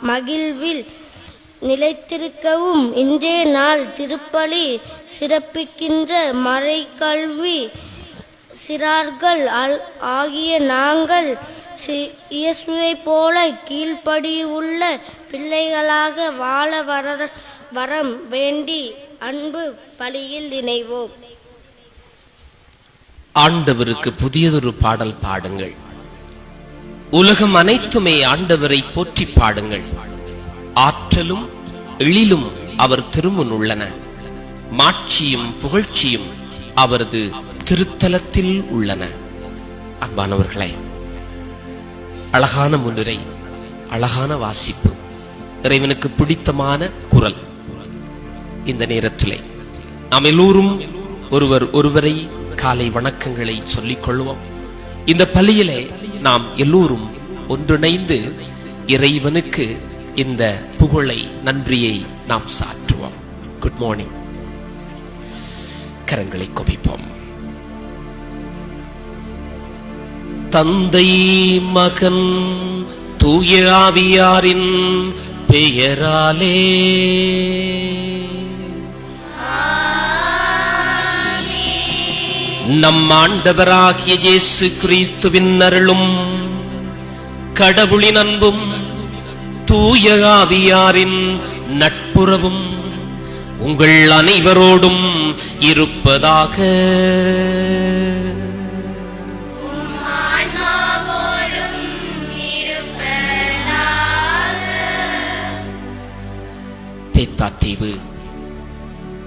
மகிழ்வில் நிலைத்திருக்கவும் இன்றைய நாள் திருப்பலி சிறப்பிக்கின்ற மறைக்கல்வி சிறார்கள் ஆகிய நாங்கள் இயேசுவைப் போல கீழ்ப்படியுள்ள பிள்ளைகளாக வாழ வரம் வேண்டி அன்பு பலியில் இணைவோம். ஆண்டவருக்கு புதியதொரு பாடல் பாடுங்கள். உலகம் அனைத்துமே ஆண்டவரை போற்றி பாடுங்கள். ஆற்றலும் எழிலும் அவர் திருமுன் உள்ளன. மாட்சியும் புகழ்ச்சியும் அவரது திருத்தலத்தில் உள்ளன. அன்பானவர்களே, அழகான முன்னுரை, அழகான வாசிப்பு, இறைவனுக்கு பிடித்தமான குரல். இந்த நேரத்திலே நாம் எல்லோரும் ஒருவரை காலை வணக்கங்களை சொல்லிக் கொள்வோம். இந்த பலியிலே நாம் எல்லோரும் ஒன்றிணைந்து இறைவனுக்கு இந்த புகழை, நன்றியை நாம் சாற்றுவோம். Good morning. கரங்களை குவிப்போம். தந்தை, மகன், தூய ஆவியாரின் பெயராலே நம் ஆண்டவராகிய இயேசு கிறிஸ்துவின் அருளும் கடவுளின் அன்பும் தூய ஆவியாரின் நட்புறவும் உங்கள் அனைவரோடும் இருப்பதாக. தேத்தாத்தீவு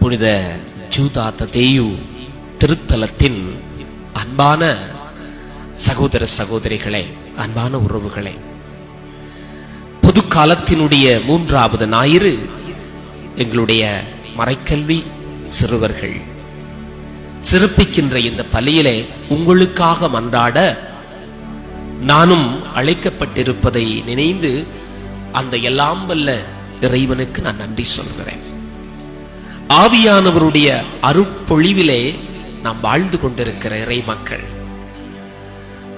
புனித ஜூதா ததேயு திருத்தலத்தின் அன்பான சகோதர சகோதரிகளே, அன்பான உறவுகளே, பொது காலத்தினுடைய 3வது ஞாயிறு எங்களுடைய மறைக்கல்வி சிறுவர்கள் சிறப்பிக்கின்ற இந்த பலியிலே உங்களுக்காக மன்றாட நானும் அழைக்கப்பட்டிருப்பதை நினைந்து அந்த எல்லாம் வல்ல இறைவனுக்கு நான் நன்றி சொல்கிறேன். ஆவியானவருடைய அருட்பொழிவிலே நாம் வாழ்ந்து கொண்டிருக்கிற இறை மக்கள்,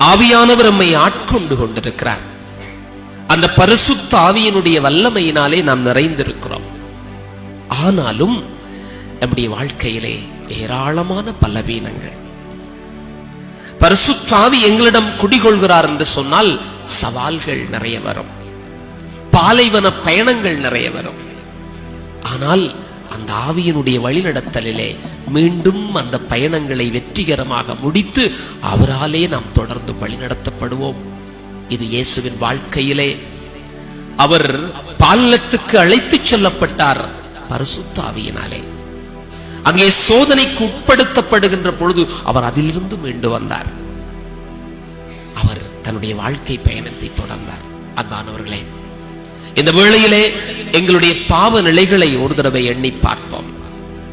ஆவியானவர் நம்மை ஆட்கொண்டு கொண்டிருக்கிறார். அந்த பரிசுத்த ஆவியினுடைய வல்லமையினாலே நாம் நிறைந்திருக்கிறோம். ஆனாலும் நம்முடைய வாழ்க்கையிலே ஏராளமான பலவீனங்கள். பரிசுத்த ஆவி எங்களிடம் குடிகொள்கிறார் என்று சொன்னால் சவால்கள் நிறைய வரும், பாலைவன பயணங்கள் நிறைய வரும். ஆனால் அந்த ஆவியினுடைய வழிநடத்தலிலே மீண்டும் அந்த பயணங்களை வெற்றிகரமாக முடித்து அவராலே நாம் தொடர்ந்து வழிநடத்தப்படுவோம். இது இயேசுவின் வாழ்க்கையிலே அவர் பாலத்துக்கு அழைத்துச் செல்லப்பட்டார் பரிசுத்த ஆவியினாலே. அங்கே சோதனைக்கு உட்படுத்தப்படுகின்ற பொழுது அவர் அதிலிருந்து மீண்டு வந்தார். அவர் தன்னுடைய வாழ்க்கை பயணத்தை தொடர்ந்தார். அன்பானவர்களே, இந்த வேளையிலே எங்களுடைய பாவ நிலைகளை ஒரு தடவை எண்ணி பார்ப்போம்.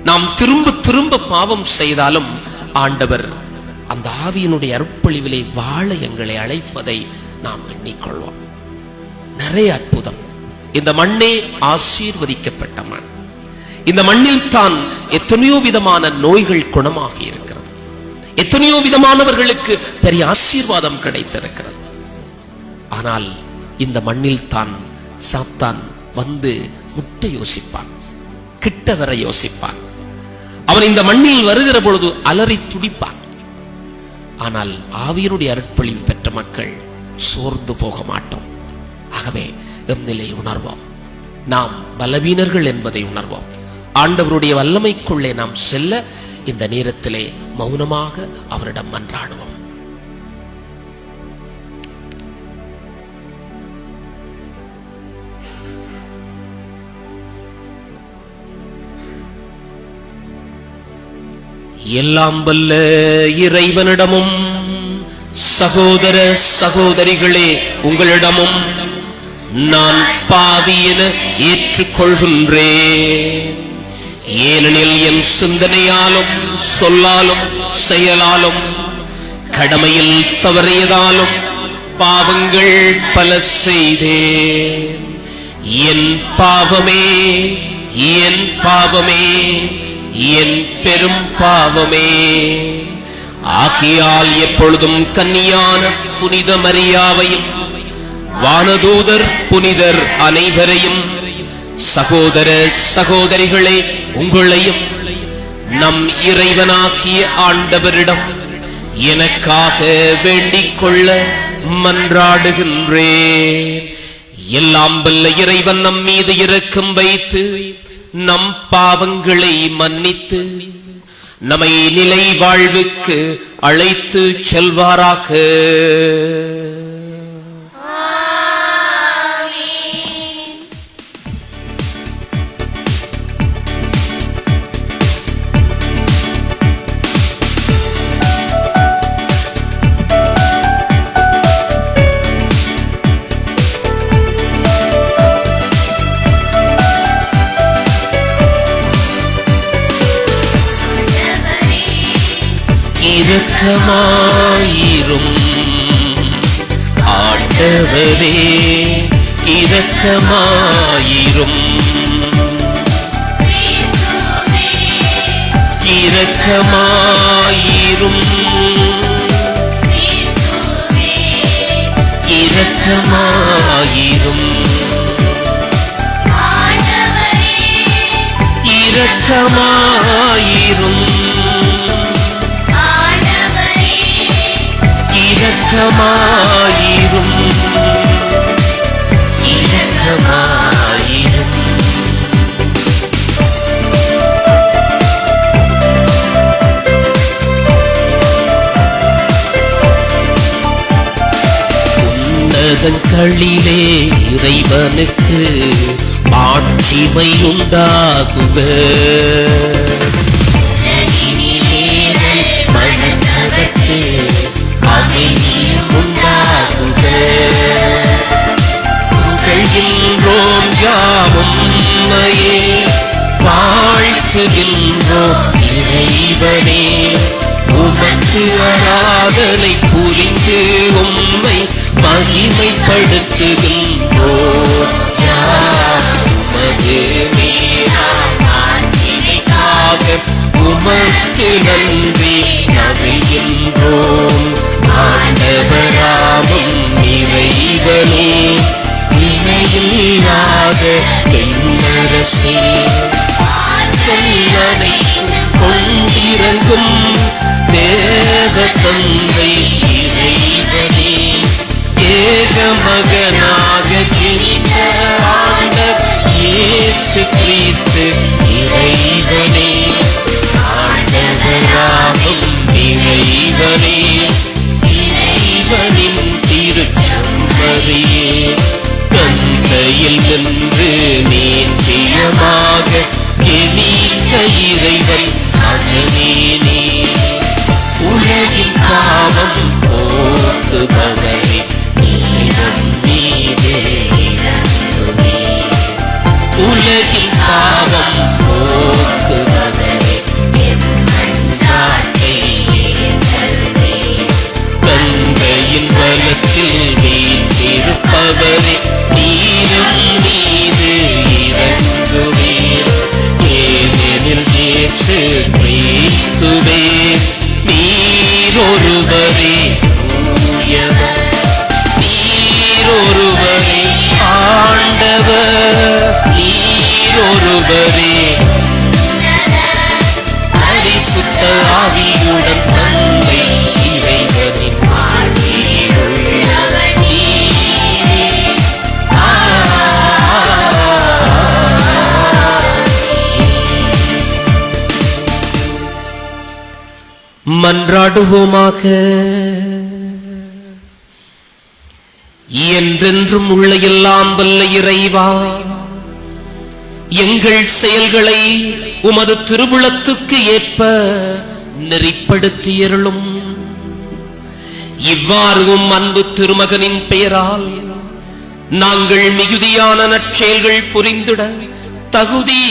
நாம் திரும்ப திரும்ப பாவம் செய்தாலும் ஆண்டவர் அந்த ஆவியினுடைய அருட்பொழிவிலே வாழ எங்களை அழைப்பதை நாம் எண்ணிக்கொள்வோம். நிறைய அற்புதம். இந்த மண்ணே ஆசீர்வதிக்கப்பட்ட மண். இந்த மண்ணில் தான் எத்தனையோ விதமான நோய்கள் குணமாகி இருக்கிறது. எத்தனையோ விதமானவர்களுக்கு பெரிய ஆசீர்வாதம் கிடைத்திருக்கிறது. ஆனால் இந்த மண்ணில் தான் சாத்தான் வந்து முட்ட யோசிப்பான், கிட்ட வர யோசிப்பான். அவன் இந்த மண்ணில் வருகிற பொழுது அலறி துடிப்பான். ஆனால் ஆவியனுடைய அருட்பொழிவு பெற்ற மக்கள் சோர்ந்து போக மாட்டோம். ஆகவே எம் நிலை உணர்வோம். நாம் பலவீனர்கள் என்பதை உணர்வோம். ஆண்டவருடைய வல்லமைக்குள்ளே நாம் செல்ல இந்த நேரத்திலே மௌனமாக அவரிடம் மன்றாடுவோம். எல்லாம் வல்ல இறைவனிடமும் சகோதர சகோதரிகளே உங்களிடமும் நான் பாவி என ஏற்றுக்கொள்கின்றேன். ஏனெனில் என் சிந்தனையாலும் சொல்லாலும் செயலாலும் கடமையில் தவறியதாலும் பாவங்கள் பல செய்தேன். என் பாவமே, என் பாவமே, என் பெரும் பாவமே. ஆகையால் எப்பொழுதும் கன்னியான புனித மரியாவையும் வானதூதர் புனிதர் அனைவரையும், சகோதர சகோதரிகளே உங்களையும் நம் இறைவனாகிய ஆண்டவரிடம் எனக்காக வேண்டிக் கொள்ள மன்றாடுகின்றேன். எல்லாம் வல்ல இறைவன் நம் மீது இரக்கம் வைத்து நம் பாவங்களை மன்னித்து நம்மை நிலை வாழ்வுக்கு அழைத்து செல்வாராக. இரக்கமாயிரும் ஆண்டவரே, இரக்கமாயிரும். இரக்கமாயிரும். இரக்கமாயிரும். இரக்கமாயிரும். இரக்கமாயிரும். இரக்கமாயிரும். உன்னதங்களிலே இறைவனுக்கு ஆட்சிமை உண்டாகுக. மனதற்கு அமைதியும் உண்டாகுக. புகழ்கின்றோம் யாவும் உம்மையே, வாழ்த்துகின்றோம் இறைவனே. உமக்கு ஆராதனை புரிந்து உம்மை மகிமைப்படுத்துகின்றோம். உமது ஆட்சிக்காக உமக்கு நன்றி நவிழ்கின்றோம். ஆண்டவராகும் இறைவனே, இணையில்லாத பெண்ணரசே, அனைத்து கொண்டிறங்கும் தேவ தந்தை இறைவனே, ஏக மகனாக ஜனித்த ஆண்டவர் இயேசு கிறிஸ்து இறைவனே, ஆண்டவராகும் இறைவனே, இறைவனின் திருச்செம்மறியே, தந்தையில் நின்று நேற்றியமாக ஜெனித்த இறைவன் மகனே, உலகின் பாவம் போக்குபவரே, நீரம் மீது இறங்குமே. உலகின் பாவம் போக்குபவரே, எம்மன்றாட்டை ஏற்றருளே. தந்தையின் பலத்தில் வீற்றிருப்பவரே, நீரம் மீது இறங்குமே. ஏனெனில் இயேசு கிறிஸ்துவே, நீரொருவரே தூயவர், நீரொருவரே ஆண்டவர், நீரொருவரே பரிசுத்த ஆவியுடன் தந்தை இறைவனின் ஆட்சியில் உள்ளவர் நீரே. மன்றாடுவோமாக. என்றென்றும் உள்ள எல்லாம் வல்ல இறைவா, எங்கள் செயல்களை உமது திருவுளத்துக்கு ஏற்ப நெறிப்படுத்தியருளும். இவ்வாறு உம் அன்பு திருமகனின் பெயரால் நாங்கள் மிகுதியான நற்செயல்கள் புரிந்திட தகுதி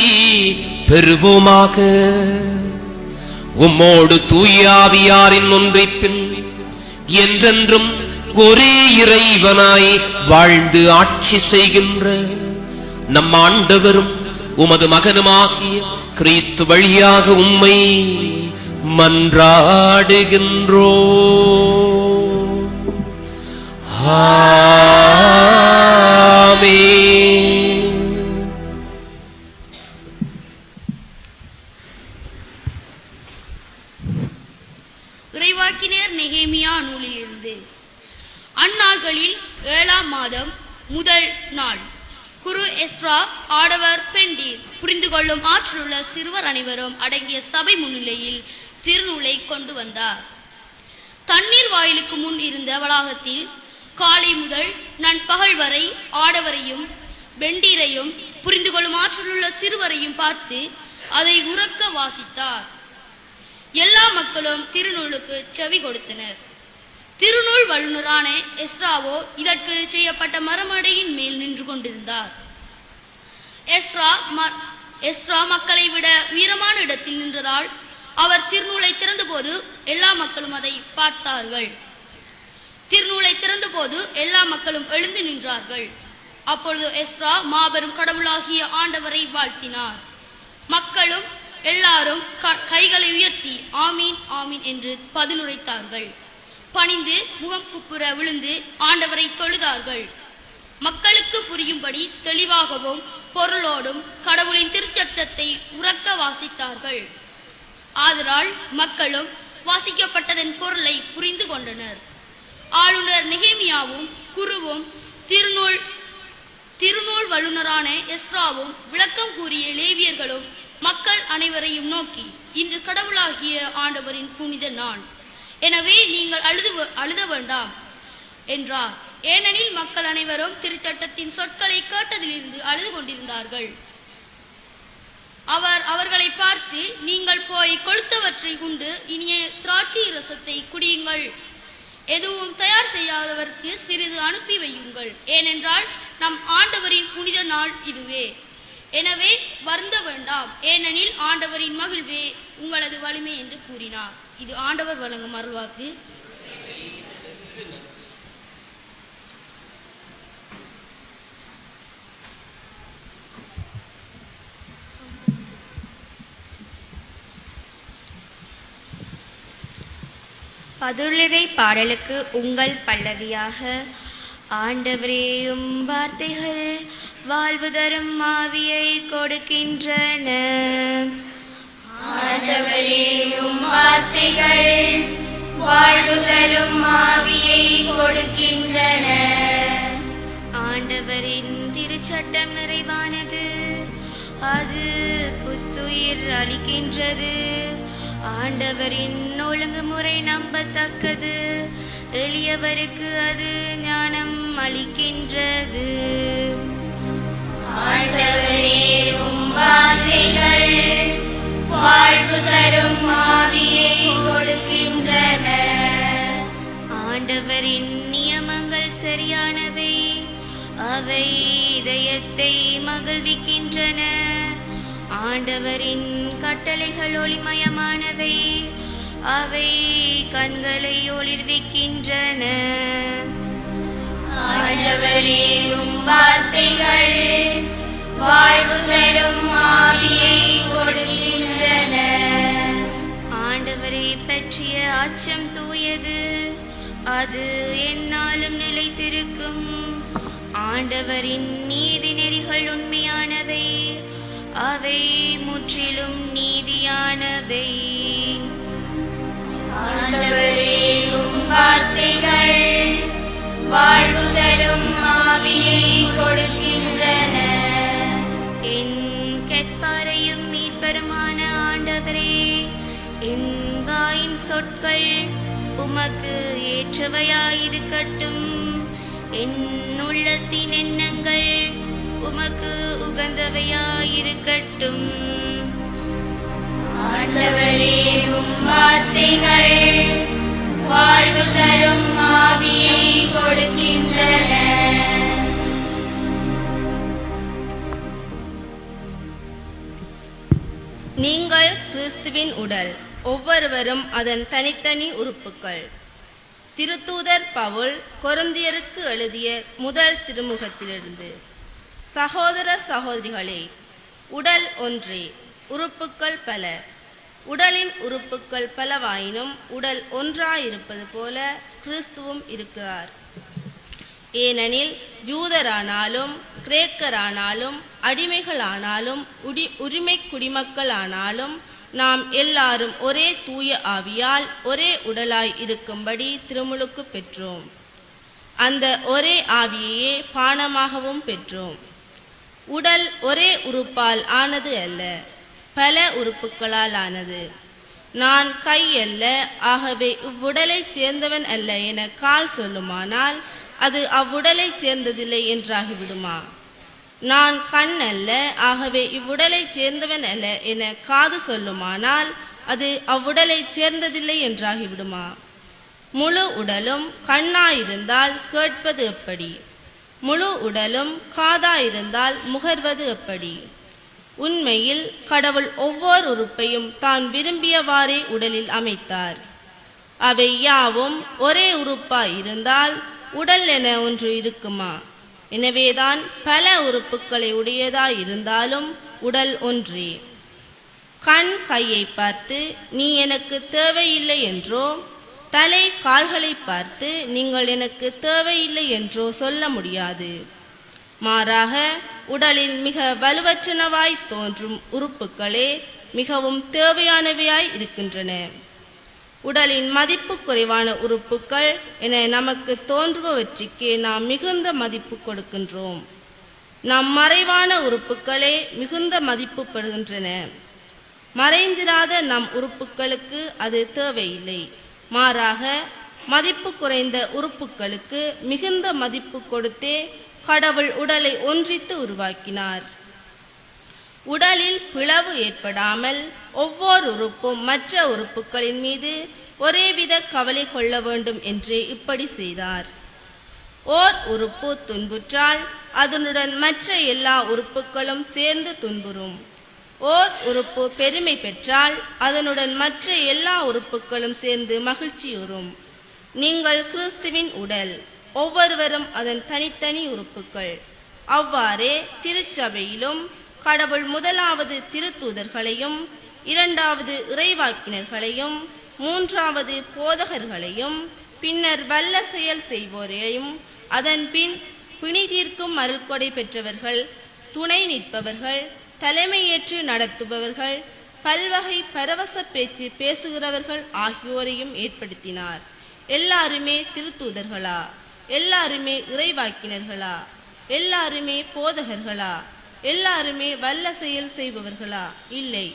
பெறுவோமாக. உம்மோடு தூய ஆவியாரின் ஒன்றிப்பில் என்றென்றும் ஒரே இறைவனாய் வாழ்ந்து ஆட்சி செய்கின்ற நம் ஆண்டவரும் உமது மகனுமாகிய கிறிஸ்து வழியாக உம்மை மன்றாடுகின்றோம். அந்நாள்களில் 7ஆம் மாதம் முதல் நாள் குரு எஸ்ரா ஆடவர் பெண்டீர் புரிந்து கொள்ளும் ஆற்றலுள்ள சிறுவர் அனைவரும் அடங்கிய சபை முன்னிலையில் திருநூலை கொண்டு வந்தார். தண்ணீர் வாயிலுக்கு முன் இருந்த வளாகத்தில் காலை முதல் நண்பகல் வரை ஆடவரையும் பெண்டீரையும் புரிந்து கொள்ளும் ஆற்றலுள்ள சிறுவரையும் பார்த்து அதை உரக்க வாசித்தார். எல்லா மக்களும் திருநூலுக்கு செவி கொடுத்தனர். திருநூல் வல்லுநரான எஸ்ராவோ இதற்கு செய்யப்பட்ட மரமடையின் மேல் நின்று கொண்டிருந்தார். எஸ்ரா மக்களை விட உயரமான இடத்தில் நின்றதால் அவர் திருநூலை திறந்தபோது எல்லா மக்களும் அதை பார்த்தார்கள். திருநூலை திறந்தபோது எல்லா மக்களும் எழுந்து நின்றார்கள். அப்பொழுது எஸ்ரா மாபெரும் கடவுளாகிய ஆண்டவரை வாழ்த்தினார். மக்களும் எல்லாரும் கைகளை உயர்த்தி ஆமீன் ஆமீன் என்று பதிலுரைத்தார்கள். பணிந்து முகம் குப்புற விழுந்து ஆண்டவரை தொழுதார்கள். மக்களுக்கு புரியும்படி தெளிவாகவும் பொருளோடும் கடவுளின் திருச்சட்டத்தை உரக்க வாசித்தார்கள். ஆதலால் மக்களும் வாசிக்கப்பட்டதன் பொருளை புரிந்து கொண்டனர். ஆளுநர் நெகேமியாவும் குருவும் திருநூல் வல்லுநரான எஸ்ராவும் விளக்கம் கூறிய லேவியர்களும் மக்கள் அனைவரையும் நோக்கி, இன்று கடவுளாகிய ஆண்டவரின் புனித நாள், எனவே நீங்கள் அழுத வேண்டாம் என்றார். ஏனெனில் மக்கள் அனைவரும் திருச்சட்டத்தின் சொற்களை கேட்டதிலிருந்து அழுது கொண்டிருந்தார்கள். அவர் அவர்களை பார்த்து, நீங்கள் போய் கொளுத்தவற்றை உண்டு இனிய திராட்சை ரசத்தை குடியுங்கள், எதுவும் தயார் செய்யாதவருக்கு சிறிது அனுப்பி வையுங்கள், ஏனென்றால் நம் ஆண்டவரின் புனித நாள் இதுவே. எனவே வருந்த வேண்டாம், ஏனெனில் ஆண்டவரின் மகிழ்வே உங்களது வலிமை என்று கூறினார். இது ஆண்டவர் வழங்கும் அருள்வாக்கு. பதிலுரை பாடலுக்கு உங்கள் பல்லவியாக, ஆண்டவரேயும் வார்த்தைகள் வாழ்வு தரும் ஆவியை கொடுக்கின்றன. ஆண்டவரேயும் வார்த்தைகள் வாழ்வு தரும் ஆவியை கொடுக்கின்றன. ஆண்டவரின் திருச்சட்டம் நிறைவானது, அது புத்துயிர் அளிக்கின்றது. ஆண்டவரின் ஒழுங்குமுறை நம்பத்தக்கது, எளியவருக்கு அது ஞானம் அளிக்கின்றது. ஆண்டவரேயும் வார்த்தைகள் வாழ்வு தரும் ஆவியை கொடுக்கின்றன. ஆண்டவரின் நியமங்கள் சரியானவை, அவை இதயத்தை மகிழ்விக்கின்றன. ஆண்டவரின் கட்டளைகள் ஒளிமயமானவை, அவை கண்களை ஒளிர்விக்கின்றன. ஆண்டவரேயும் வார்த்தைகள் வாழ்வு தரும் ஆவியை கொடுக்கின்றன. ஆண்டவரை பற்றிய அச்சம் தூயது, அது எந்நாளும் நிலைத்திருக்கும். ஆண்டவரின் நீதி நெறிகள் உண்மையானவை, அவை முற்றிலும் நீதியானவை. ஆண்டவரேயும் வார்த்தைகள் வாழ்வு தரும் ஆவியை கொடுக்கின்றன. என் கெட்பாரையும் மீட்பருமான ஆண்டவரே, என் வாயின் சொற்கள் உமக்கு ஏற்றவையாயிருக்கட்டும். என் உள்ளத்தின் எண்ணங்கள் உமக்கு உகந்தவையாயிருக்கட்டும். ஆண்டவரேயும் வார்த்தைகள் வாழ்வு தரும் ஆவியை கொடுக்கின்றன. நீங்கள் கிறிஸ்துவின் உடல், ஒவ்வொருவரும் அதன் தனித்தனி உறுப்புகள். திருத்தூதர் பவுல் கொரிந்தியருக்கு எழுதிய முதல் திருமுகத்திலிருந்து. சகோதர சகோதரிகளே, உடல் ஒன்றே, உறுப்புக்கள் பல. உடலின் உறுப்புக்கள் பலவாயினும் உடல் ஒன்றாயிருப்பது போல கிறிஸ்துவும் இருக்கிறார். ஏனெனில் யூதரானாலும் கிரேக்கரானாலும் அடிமைகளானாலும் உரிமை குடிமக்களானாலும் நாம் எல்லாரும் ஒரே தூய ஆவியால் ஒரே உடலாய் இருக்கும்படி திருமுழுக்கு பெற்றோம். அந்த ஒரே ஆவியையே பானமாகவும் பெற்றோம். உடல் ஒரே உறுப்பால் ஆனது அல்ல, பல உறுப்புகளால் ஆனது. நான் கை அல்ல, ஆகவே இவ்வுடலைச் சேர்ந்தவன் அல்ல என கால் சொல்லுமானால் அது அவ்வுடலைச் சேர்ந்ததில்லை என்றாகிவிடுமா? நான் கண் அல்ல, ஆகவே இவ்வுடலைச் சேர்ந்தவன் அல்ல என காது சொல்லுமானால் அது அவ்வுடலைச் சேர்ந்ததில்லை என்றாகிவிடுமா? முழு உடலும் கண்ணாயிருந்தால் கேட்பது எப்படி? முழு உடலும் காதாயிருந்தால் முகர்வது எப்படி? உண்மையில் கடவுள் ஒவ்வொரு உறுப்பையும் தான் விரும்பியவாறே உடலில் அமைத்தார். அவை யாவும் ஒரே உறுப்பாய் இருந்தால் உடல் என ஒன்று இருக்குமா? எனவேதான் பல உறுப்புகளை உடையதாய் இருந்தாலும் உடல் ஒன்றே. கண் கையை பார்த்து நீ எனக்கு தேவையில்லை என்றோ, தலை கால்களை பார்த்து நீங்கள் எனக்கு தேவையில்லை என்றோ சொல்ல முடியாது. மாறாக உடலில் மிக வலுவற்றனவாய் தோன்றும் உறுப்புகளே மிகவும் தேவையானவையாய் இருக்கின்றன. உடலின் மதிப்பு குறைவான உறுப்புகள் என நமக்கு தோன்றுபவற்றிற்கே நாம் மிகுந்த மதிப்பு கொடுக்கின்றோம். நம் மறைவான உறுப்புகளே மிகுந்த மதிப்பு பெறுகின்றன. மறைந்திராத நம் உறுப்புகளுக்கு அது தேவையில்லை. மாறாக மதிப்பு குறைந்த உறுப்புகளுக்கு மிகுந்த மதிப்பு கொடுத்தே கடவுள் உடலை ஒன்றித்து உருவாக்கினார். உடலில் பிளவு ஏற்படாமல் ஒவ்வொரு உறுப்பும் மற்ற உறுப்புகளின் மீது ஒரேவித கவலை கொள்ள வேண்டும் என்றே இப்படி செய்தார். ஓர் உறுப்பு துன்புற்றால் அதனுடன் மற்ற எல்லா உறுப்புகளும் சேர்ந்து துன்புறும். ஓர் உறுப்பு பெருமை பெற்றால் அதனுடன் மற்ற எல்லா உறுப்புகளும் சேர்ந்து மகிழ்ச்சியுறும். நீங்கள் கிறிஸ்துவின் உடல், ஒவ்வொருவரும் அதன் தனித்தனி உறுப்புகள். அவ்வாறே திருச்சபையிலும் கடவுள் முதலாவது திருத்தூதர்களையும், இரண்டாவது இறைவாக்கினர்களையும், மூன்றாவது போதகர்களையும், பின்னர் வல்ல செயல் செய்வோரையும், அதன் பின் பிணி தீர்க்கும் அருள்கொடை பெற்றவர்கள், துணை நிற்பவர்கள், தலைமையேற்று நடத்துபவர்கள், பல்வகை பரவச பேச்சு பேசுகிறவர்கள் ஆகியோரையும் ஏற்படுத்தினார். எல்லாருமே திருத்தூதர்களா? எல்லாருமே இறைவாக்கினர்களா? எல்லாருமே போதகர்களா? எல்லாருமே வல்ல செயல் செய்பவர்களா? இல்லை.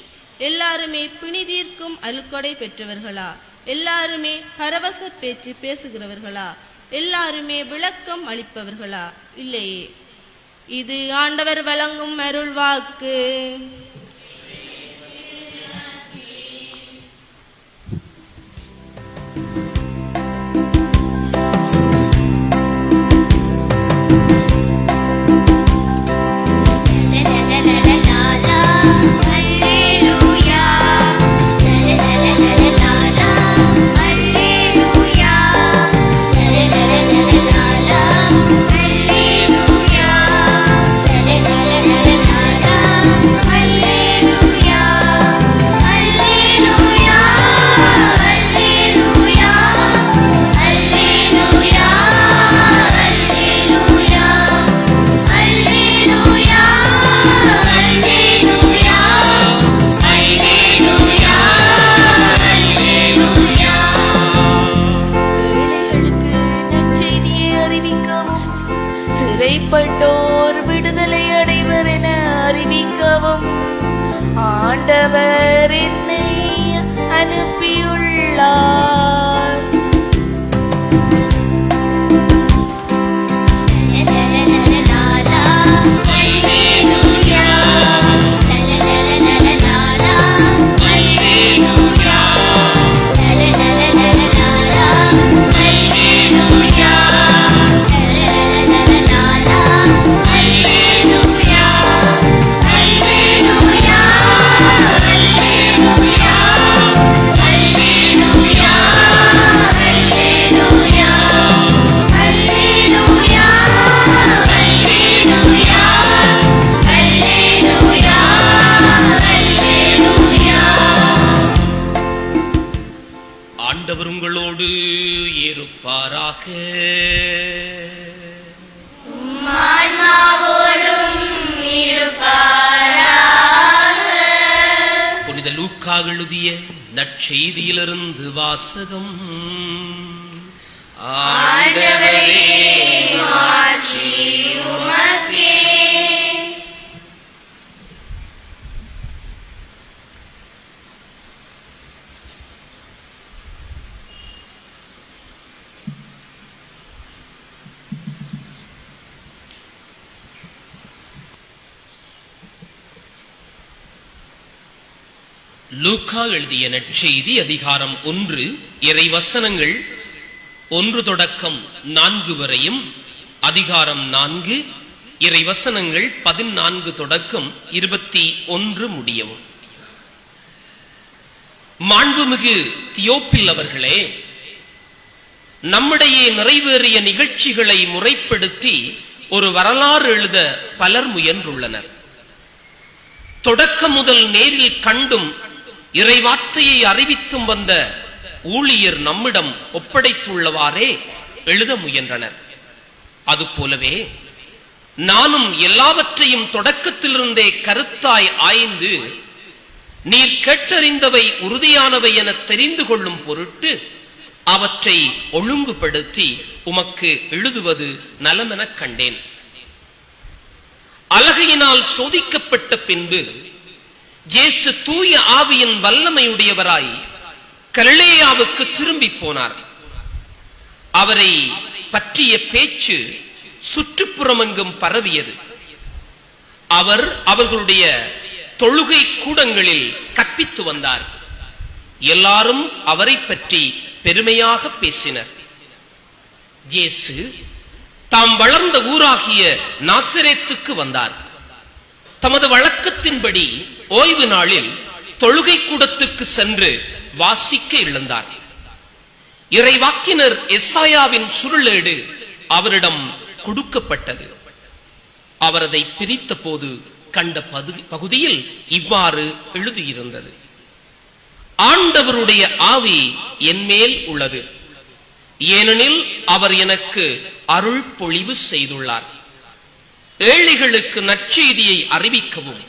எல்லாருமே பிணி தீர்க்கும் அருள்கொடை பெற்றவர்களா? எல்லாருமே பரவச பேச்சு பேசுகிறவர்களா? எல்லாருமே விளக்கம் அளிப்பவர்களா? இல்லையே. இது ஆண்டவர் வழங்கும் அருள் வாக்கு. சிறைப்பட்டோர் விடுதலை அடைவர் என அறிவிக்கவும் ஆண்டவர் என்னை அனுப்பியுள்ளார். ஆண்டவர் உங்களோடு இருப்பாராக. புனித லூக்கா எழுதிய நற்செய்தியிலிருந்து வாசகம். ஆண்டவரே மாட்சி உமக்கே. லூக்கா எழுதிய நற்செய்தி அதிகாரம் 1 இறைவசனங்கள் 1 தொடக்கம் 4 வரையும், அதிகாரம் 4 இறைவசனங்கள் 14 தொடக்கம் 21 முடியவும். மாண்புமிகு தியோப்பில் அவர்களே, நம்மிடையே நிறைவேறிய நிகழ்ச்சிகளை முறைப்படுத்தி ஒரு வரலாறு எழுத பலர் முயன்றுள்ளனர். தொடக்கம் முதல் நேரில் கண்டும் இறைவார்த்தையை அறிவித்தும் வந்த ஊழியர் நம்மிடம் ஒப்படைத்துள்ளவாறே எழுத முயன்றனர். அதுபோலவே நானும் எல்லாவற்றையும் தொடக்கத்திலிருந்தே கருத்தாய் ஆய்ந்து நீர் கேட்டறிந்தவை உறுதியானவை என தெரிந்து கொள்ளும் பொருட்டு அவற்றை ஒழுங்குபடுத்தி உமக்கு எழுதுவது நலமெனக் கண்டேன். அலகையினால் சோதிக்கப்பட்ட பின்பு இயேசு தூய ஆவியின் வல்லமையுடையவராய் கலிலேயாவுக்கு திரும்பி போனார். அவரை பற்றிய பேச்சு சுற்றுப்புறமெங்கும் பரவியது. அவர் அவர்களுடைய தொழுகை கூடங்களில் கற்பித்து வந்தார். எல்லாரும் அவரை பற்றி பெருமையாக பேசினர். இயேசு தாம் வளர்ந்த ஊராகிய நாசரேத்துக்கு வந்தார். தமது வழக்கத்தின்படி ஓய்வு நாளில் தொழுகை கூடத்துக்கு சென்று வாசிக்க எழுந்தார். இறைவாக்கினர் எசாயாவின் சுருளேடு அவரிடம் கொடுக்கப்பட்டது. அவர் அதை பிரித்த போது கண்ட பகுதியில் இவ்வாறு எழுதியிருந்தது: ஆண்டவருடைய ஆவி என்மேல் உள்ளது, ஏனெனில் அவர் எனக்கு அருள் பொழிவு செய்துள்ளார். ஏழைகளுக்கு நற்செய்தியை அறிவிக்கவும்,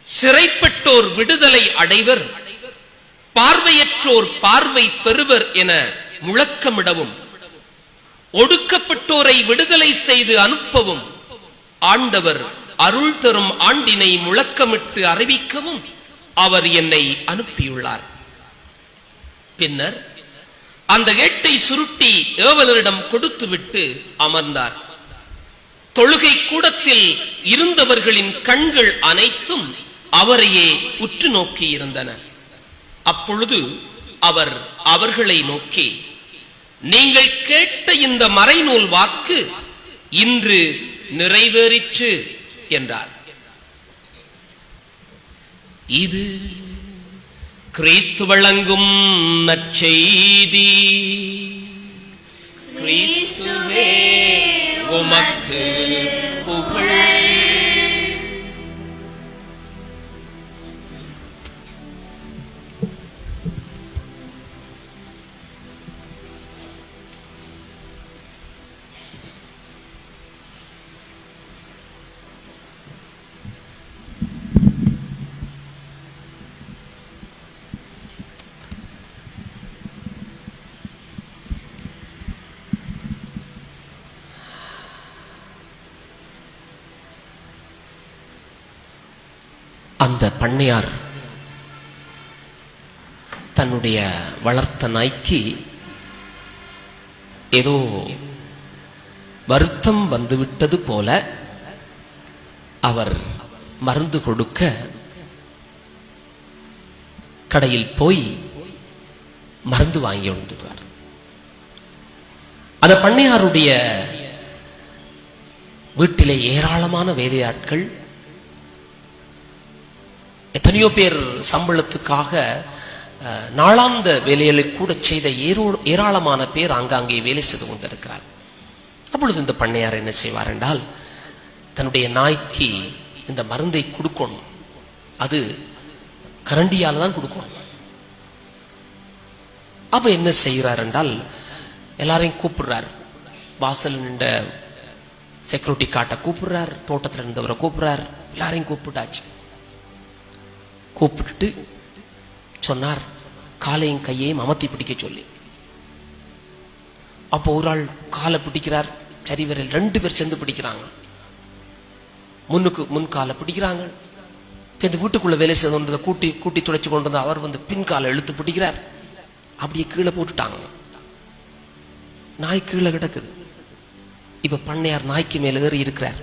சிறைப்பட்டோர் விடுதலை அடைவர், பார்வையற்றோர் பார்வை பெறுவர் என முழக்கமிடவும், ஒடுக்கப்பட்டோரை விடுதலை செய்து அனுப்பவும், ஆண்டவர் அருள் தரும் ஆண்டினை முழக்கமிட்டு அறிவிக்கவும் அவர் என்னை அனுப்பியுள்ளார். பின்னர் அந்த ஏட்டை சுருட்டி ஏவலரிடம் கொடுத்துவிட்டு அமர்ந்தார். தொழுகை கூடத்தில் இருந்தவர்களின் கண்கள் அனைத்தும் அவரையே உற்று நோக்கி இருந்தன. அப்பொழுது அவர் அவர்களை நோக்கி, நீங்கள் கேட்ட இந்த மறைநூல் வாக்கு இன்று நிறைவேறிற்று என்றார். இது கிறிஸ்து வழங்கும் நற்செய்தி. கிறிஸ்துவே உமக்கு புகழ். அந்த பண்ணையார் தன்னுடைய வளர்த்த நாய்க்கு ஏதோ வருத்தம் வந்துவிட்டது போல அவர் மருந்து கொடுக்க கடையில் போய் மருந்து வாங்கி வந்துட்டார். அந்த பண்ணையாருடைய வீட்டிலே ஏராளமான வேலையாட்கள், எத்தனையோ பேர் சம்பளத்துக்காக நாளாந்த வேலைகளை கூட செய்த ஏராளமான பேர் ஆங்காங்கே வேலை செய்து கொண்டிருக்கிறார். அப்பொழுது இந்த பண்ணையார் என்ன செய்வார் என்றால், தன்னுடைய நாய்க்கு இந்த மருந்தை கொடுக்கணும். அது கரண்டியால் தான் கொடுக்கணும். அப்ப என்ன செய்கிறார் என்றால், எல்லாரையும் கூப்பிடுறார். வாசல் நின்ற செக்யூரிட்டி கார்ட்டை கூப்பிடுறார், தோட்டத்தில் இருந்தவரை கூப்பிடுறார், எல்லாரையும் கூப்பிட்டாச்சு. கூப்பிட்டு சொன்னார், காலையும் கையையும் அமர்த்தி பிடிக்க சொல்லி. அப்போ ஒரு ஆள் காலை பிடிக்கிறார், சரிவரையில் 2 பேர் சேர்ந்து பிடிக்கிறாங்க. முன் காலை பிடிக்கிறாங்க. இந்த வீட்டுக்குள்ள வேலை செய்த கூட்டி துடைச்சு கொண்டு வந்து அவர் பின்காலை இழுத்து பிடிக்கிறார். அப்படியே கீழே போட்டுட்டாங்க. நாய் கீழே கிடக்குது. இப்ப பண்ணையார் நாய்க்கு மேல ஏறி இருக்கிறார்.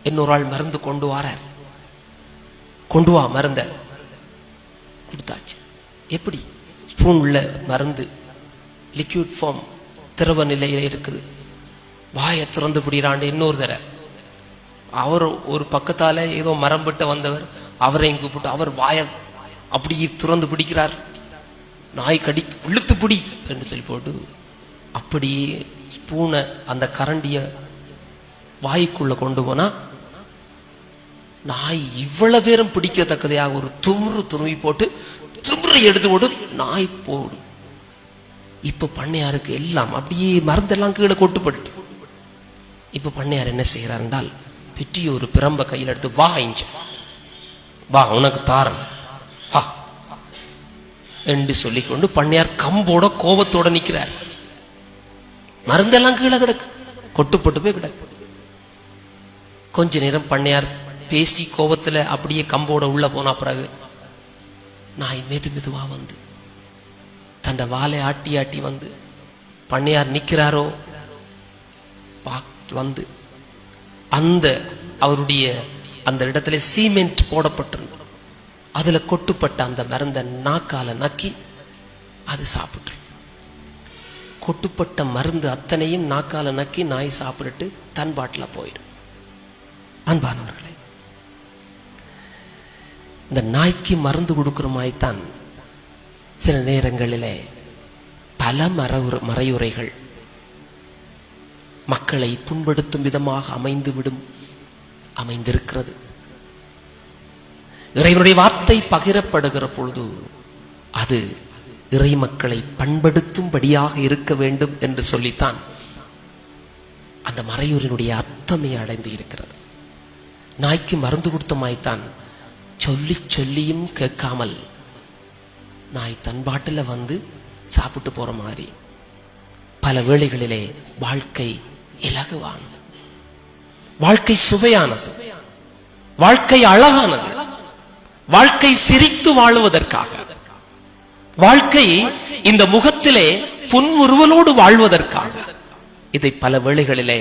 இன்னொரு ஆள் மருந்து கொண்டு வாரார். கொண்டு வா மருந்த கொடுத்தாச்சு. எப்படி? ஸ்பூன் உள்ள மருந்து லிக்விட் ஃபார்ம், திரவ நிலையில இருக்குது. வாயை திறந்து பிடிறாண்டு இன்னொரு தர. அவர் ஒரு பக்கத்தால ஏதோ மரம் விட்டு வந்தவர், அவரையும் கூப்பிட்டு அவர் வாயை அப்படியே திறந்து பிடிக்கிறார். நாய் கடி இழுத்து பிடி என்று சொல்லி போட்டு அப்படியே ஸ்பூனை அந்த கரண்டிய வாய்க்குள்ள கொண்டு போனா நாய் இவ்வளவு பேரும் பிடிக்கத்தக்கதையாக ஒரு துருவி போட்டு தும்முறை எடுத்து போட்டு நாய் போடு. இப்ப பண்ணையாருக்கு எல்லாம் அப்படியே மருந்தெல்லாம் கீழே கொட்டுப்பட்டு. இப்ப பண்ணையார் என்ன செய்யறார் என்றால், பெரிய ஒரு பிரம்ப கையில் எடுத்து, வா இஞ்ச வா உனக்கு தாரன் வா என்று சொல்லிக்கொண்டு பண்ணையார் கம்போட கோபத்தோட நிற்கிறார். மருந்தெல்லாம் கீழே கிடக்கு, கொட்டுப்பட்டு போய் கிடக்கு. கொஞ்ச நேரம் பண்ணையார் பேசி கோபத்துல அப்படியே கம்போட உள்ள போனா பிறகு நாய் மெதுவா வந்து தன்னை வாலை ஆட்டி ஆட்டி வந்து பண்ணையார் நிற்கிறாரோ வந்து அந்த அவருடைய அந்த இடத்துல சீமெண்ட் போடப்பட்டிருந்தது. அதுல கொட்டுப்பட்ட அந்த மருந்த நாக்கால நக்கி அது சாப்பிட்டு, கொட்டுப்பட்ட மருந்து அத்தனையும் நாக்கால நக்கி நாய் சாப்பிட்டுட்டு தன் பாட்டில போயிடும். அன்பானவர்களே, இந்த நாய்க்கு மருந்து கொடுக்கிற மாய்த்தான் சில நேரங்களிலே பல மறையுரைகள் மக்களை புண்படுத்தும் விதமாக அமைந்திருக்கிறது. இறைவனுடைய வார்த்தை பகிரப்படுகிற பொழுது அது இறை மக்களை பண்படுத்தும்படியாக இருக்க வேண்டும் என்று சொல்லித்தான் அந்த மறையூரினுடைய அர்த்தமே அடைந்து இருக்கிறது. நாய்க்கு மருந்து கொடுத்த மாய்த்தான் சொல்லியும் கேட்காமல் நாய் தன் பாட்டில வந்து சாப்பிட்டு போற மாதிரி பல வேளைகளிலே வாழ்க்கை இலகுவானது, வாழ்க்கை சுவையானது, வாழ்க்கை அழகானது, வாழ்க்கை சிரித்து வாழுவதற்காக, வாழ்க்கை இந்த முகத்திலே புன்முறுவலோடு வாழ்வதற்காக இதை பல வேளைகளிலே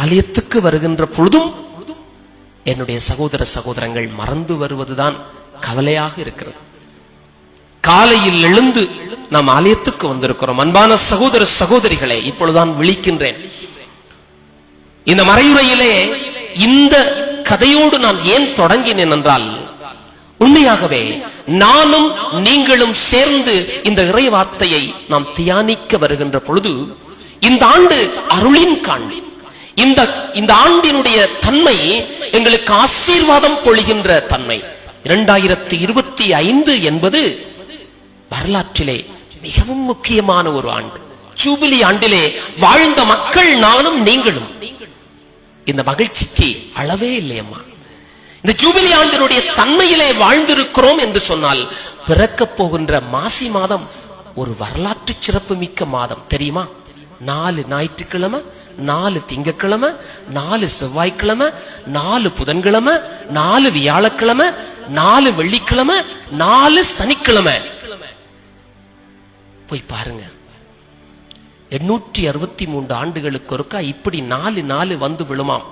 ஆலயத்துக்கு வருகின்ற பொழுதும் என்னுடைய சகோதர சகோதரங்கள் மறந்து வருவதுதான் கவலையாக இருக்கிறது. காலையில் எழுந்து நாம் ஆலயத்துக்கு வந்திருக்கிறோம். அன்பான சகோதர சகோதரிகளை இப்பொழுதுதான் விழிக்கின்றேன். இந்த மறையுரையிலே இந்த கதையோடு நான் ஏன் தொடங்கினேன் என்றால், உண்மையாகவே நானும் நீங்களும் சேர்ந்து இந்த இறை வார்த்தையை நாம் தியானிக்க வருகின்ற பொழுது இந்த ஆண்டு அருளின் காண்பி, இந்த ஆண்டினுடைய தன்மை எங்களுக்கு ஆசீர்வாதம் பொழிகின்ற தன்மை. 2025 என்பது வரலாற்றிலே மிகவும் முக்கியமான ஒரு ஆண்டு. ஜூபிலி ஆண்டிலே வாழ்ந்த மக்கள் நானும் நீங்களும். இந்த மகிழ்ச்சிக்கு அளவே இல்லையம்மா. இந்த ஜூபிலி ஆண்டினுடைய தன்மையிலே வாழ்ந்திருக்கிறோம் என்று சொன்னால், பிறக்கப் போகின்ற மாசி மாதம் ஒரு வரலாற்று சிறப்பு மிக்க மாதம் தெரியுமா? 4 ஞாயிற்றுக்கிழமை, 4 திங்கட்கிழமை, 4 செவ்வாய்க்கிழமை, 4 புதன்கிழமை, 4 வியாழக்கிழமை, 4 வெள்ளிக்கிழமை, 4 சனிக்கிழமை. போய் பாருங்க. 863 ஆண்டுகளுக்கு ஒருக்கா இப்படி 4 வந்து விழுமாம்.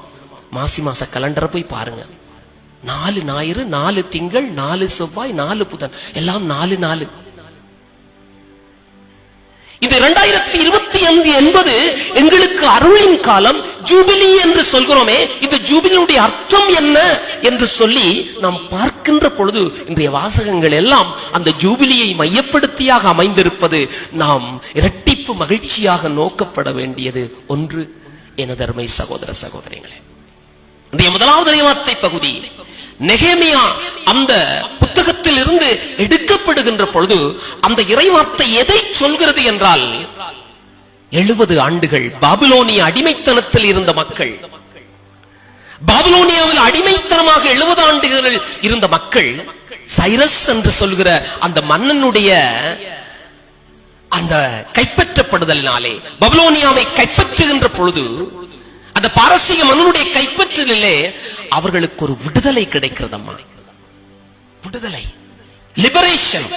மாசி மாச கலண்டரை போய் பாருங்க. 4 ஞாயிறு, 4 திங்கள், 4 செவ்வாய், 4 புதன், எல்லாம் 4. இந்த 2025 என்பது எங்களுக்கு அருளின் காலம், ஜூபிலி என்று சொல்கிறோமே. இந்த ஜூபிலியுடைய அர்த்தம் என்ன என்று சொல்லி நாம் பார்க்கின்ற பொழுது இன்றைய வாசகங்கள் எல்லாம் அந்த ஜூபிலியை மையப்படுத்தியாக அமைந்திருப்பது நாம் இரட்டிப்பு மகிழ்ச்சியாக நோக்கப்பட வேண்டியது ஒன்று. எனதருமை சகோதர சகோதரிகளே, இன்றைய முதலாவது இறைவார்த்தை பகுதி நெகேமியா அந்த புத்தகத்தில் இருந்து எடுக்கப்படுகின்ற பொழுது அந்த இறைவார்த்தை எதை சொல்கிறது என்றால், 70 ஆண்டுகள் பாபிலோனிய அடிமைத்தனத்தில் இருந்த மக்கள், பாபிலோனியாவில் அடிமைத்தனமாக 70 ஆண்டுகள் இருந்த மக்கள், சைரஸ் என்று சொல்கிற அந்த மன்னனுடைய அந்த கைப்பற்றப்படுதலினாலே பபிலோனியாவை கைப்பற்றுகின்ற பொழுது அந்த பாரசீக மன்னனுடைய கைப்பற்றலிலே அவர்களுக்கு ஒரு விடுதலை கிடைக்கிறதம்மா. விடுதலை, லிபரேஷன்.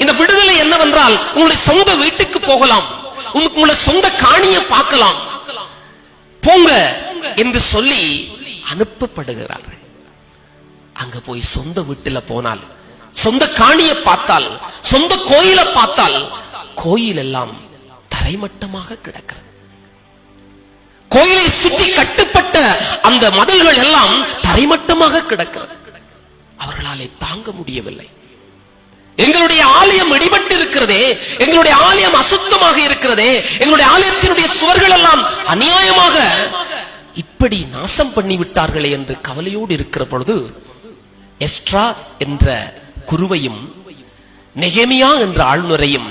இந்த விடுதலை என்னவென்றால் உங்களுடைய சொந்த வீட்டுக்கு போகலாம், உங்களுடைய சொந்த காணியை பார்க்கலாம், போங்க என்று சொல்லி அனுப்பப்படுகிறார்கள். அங்க போய் சொந்த வீட்டில் போனால், சொந்த காணியை பார்த்தால், சொந்த கோயிலை பார்த்தால், கோயில் எல்லாம் தரைமட்டமாக கிடக்கிறது. கோயிலை சுற்றி கட்டுப்பட்ட அந்த மதில்கள் எல்லாம் தரைமட்டமாக கிடக்கிறது. அவர்களாலே தாங்க முடியவில்லை. எங்களுடைய ஆலயம் இடிபட்டு இருக்கிறதே, எங்களுடைய ஆலயம் அசுத்தமாக இருக்கிறதே, எங்களுடைய ஆலயத்தினுடைய சுவர்கள் எல்லாம் அநியாயமாக இப்படி நாசம் பண்ணி விட்டார்களே என்று கவலையோடு இருக்கிற பொழுது எஸ்ட்ரா என்ற குருவையும் நெகேமியா என்ற ஆளுநரையும்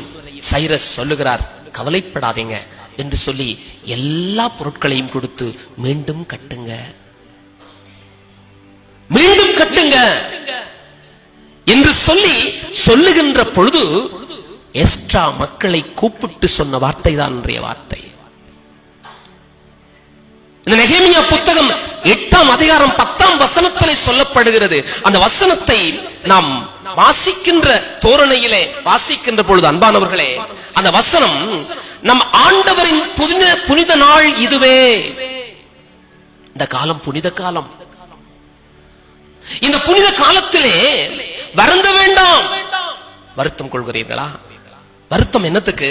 சைரஸ் சொல்லுகிறார், கவலைப்படாதீங்க என்று சொல்லி எல்லா பொருட்களையும் கொடுத்து மீண்டும் கட்டுங்க, மீண்டும் கட்டுங்க என்று சொல்லி சொல்லுகின்ற பொழுது எஸ்ட்ரா மக்களை கூப்பிட்டு சொன்ன வார்த்தை தான் இன்றைய வார்த்தை. இந்த நெகேமியா புத்தகம் 8ஆம் அதிகாரம் 10ஆம் வசனத்திலே சொல்லப்படுகிறது. அந்த வசனத்தை நாம் வாசிக்கின்ற தோரணையிலே வாசிக்கின்ற பொழுது அன்பானவர்களே, அந்த வசனம் நம் ஆண்டவரின் புனித நாள் இதுவே. இந்த காலம் புனித காலம். இந்த புனித காலத்திலே வருந்த வேண்டாம். வருத்தம் கொள்கிறீர்களா? வருத்தம் என்னத்துக்கு?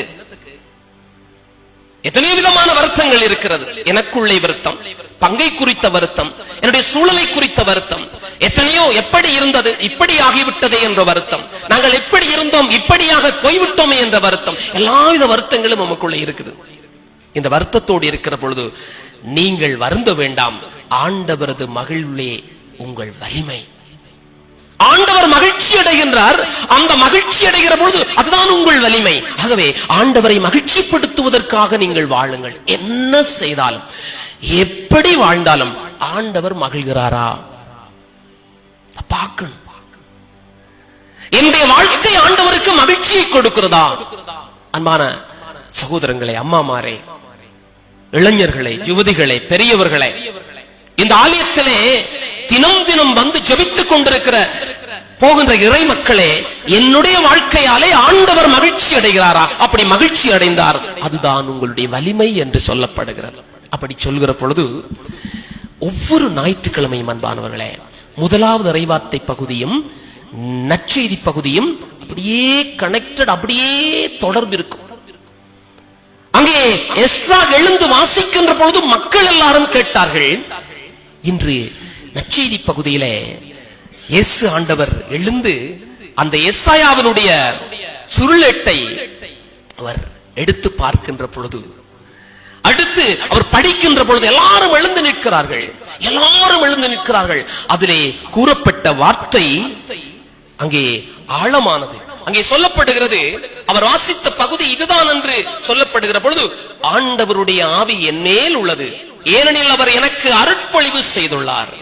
எத்தனை விதமான வருத்தங்கள் இருக்கிறது. எனக்குள்ளே வருத்தம், பங்கை குறித்த வருத்தம், என்னுடைய சூழலை குறித்த வருத்தம், எத்தனையோ எப்படி இருந்தது இப்படி ஆகிவிட்டதே என்ற வருத்தம், நாங்கள் எப்படி இருந்தோம் இப்படியாக போய்விட்டோமே என்ற வருத்தம், எல்லாவித வருத்தங்களும் நமக்குள்ளே இருக்குது. இந்த வருத்தத்தோடு இருக்கிற பொழுது நீங்கள் வருந்த வேண்டாம். ஆண்டவரது மகிழ்வே உங்கள் வலிமை. ஆண்டவர் மகிழ்ச்சி அடைகின்றார். அந்த மகிழ்ச்சி அடைகிற பொழுது அதுதான் உங்கள் வலிமை. ஆகவே ஆண்டவரை மகிழ்ச்சிப்படுத்துவதற்காக நீங்கள் வாழுங்கள். என்ன செய்தாலும், எப்படி வாழ்ந்தாலும் ஆண்டவர் மகிழ்கிறாரா பார்க்கணும். என்னுடைய வாழ்க்கை ஆண்டவருக்கு மகிழ்ச்சியை கொடுக்கிறதா? அன்பான சகோதரங்களே, அம்மாமாரே, இளைஞர்களே, யுவதிகளே, பெரியவர்களே, இந்த ஆலயத்திலே தினம் தினம் வந்து ஜெபித்துக் கொண்டிருக்கிற போகின்ற இறை மக்களே, என்னுடைய வாழ்க்கையாலே ஆண்டவர் மகிழ்ச்சி அடைகிறாரா? அப்படி மகிழ்ச்சி அடைந்தார், அதுதான் உங்களுடைய வலிமை என்று சொல்லப்படுகிறது. அப்படி சொல்கிற பொழுது ஒவ்வொரு ஞாயிற்றுக்கிழமையும் அன்பானவர்களே, முதலாவது இறைவார்த்தை பகுதியும் நற்செய்தி பகுதியும் அப்படியே கனெக்டட், அப்படியே தொடர்பு இருக்கும். அங்கே எஸ்ட்ரா எழுந்து வாசிக்கின்ற பொழுது மக்கள் எல்லாரும் கேட்டார்கள். இன்று நற்செய்தி பகுதியிலே இயேசு ஆண்டவர் எழுந்து அந்த எசாயாவினுடைய சுருளேட்டை அவர் எடுத்து பார்க்கின்ற பொழுது, அடுத்து அவர் படிக்கின்ற பொழுது எல்லாரும் எழுந்து நிற்கிறார்கள். எல்லாரும் எழுந்து நிற்கிறார்கள். அதிலே கூறப்பட்ட வார்த்தை அங்கே ஆழமானது. அங்கே சொல்லப்படுகிறது, அவர் வாசித்த பகுதி இதுதான் என்று சொல்லப்படுகிற பொழுது, ஆண்டவருடைய ஆவி என் மேல் உள்ளது, ஏனெனில் அவர் எனக்கு அருட்பொழிவு செய்துள்ளார்.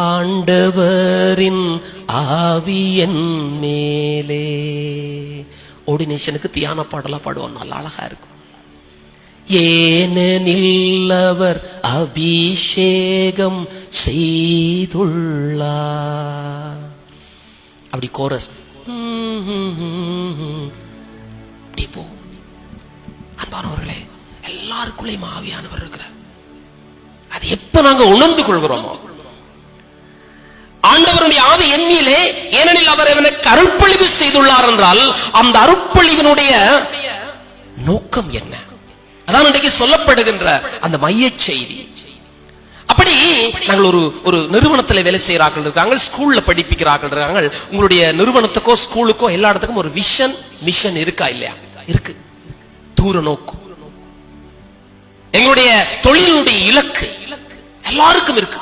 ஆண்டவரின் ஆவி என் மேலே. ஆர்டினேஷனுக்கு தியான பாடலா பாடுவோம், நல்ல அழகா இருக்கும். ஏனெனில் அவர் அபிஷேகம் செய்துள்ளார். அப்படி கோரஸ் அன்பானவர்களே, எல்லாருக்குள்ளேயும் ஆவியானவர் இருக்கிறார். அது எப்ப நாங்க உணர்ந்து கொள்கிறோமோ, ஆண்டவருடைய ஆவி எண்ணிலே, ஏனெனில் அவர் எனக்கு அருட்பொழிவு செய்துள்ளார் என்றால் அந்த அருட்பொழிவினுடைய நோக்கம் என்ன? அதான் இன்றைக்கு சொல்லப்படுகின்ற அந்த மைய செய்தி. அப்படி நாங்கள் ஒரு நிறுவனத்தில் வேலை செய்கிறார்கள் இருக்காங்க, ஸ்கூல்ல படிப்பிக்கிறார்கள் இருக்காங்க. உங்களுடைய நிறுவனத்துக்கோ ஸ்கூலுக்கோ எல்லா இடத்துக்கும் ஒரு விஷன் மிஷன் இருக்கா இல்லையா? இருக்கு. தூர நோக்கு. எங்களுடைய தொழிலுடைய இலக்கு எல்லாருக்கும் இருக்கு.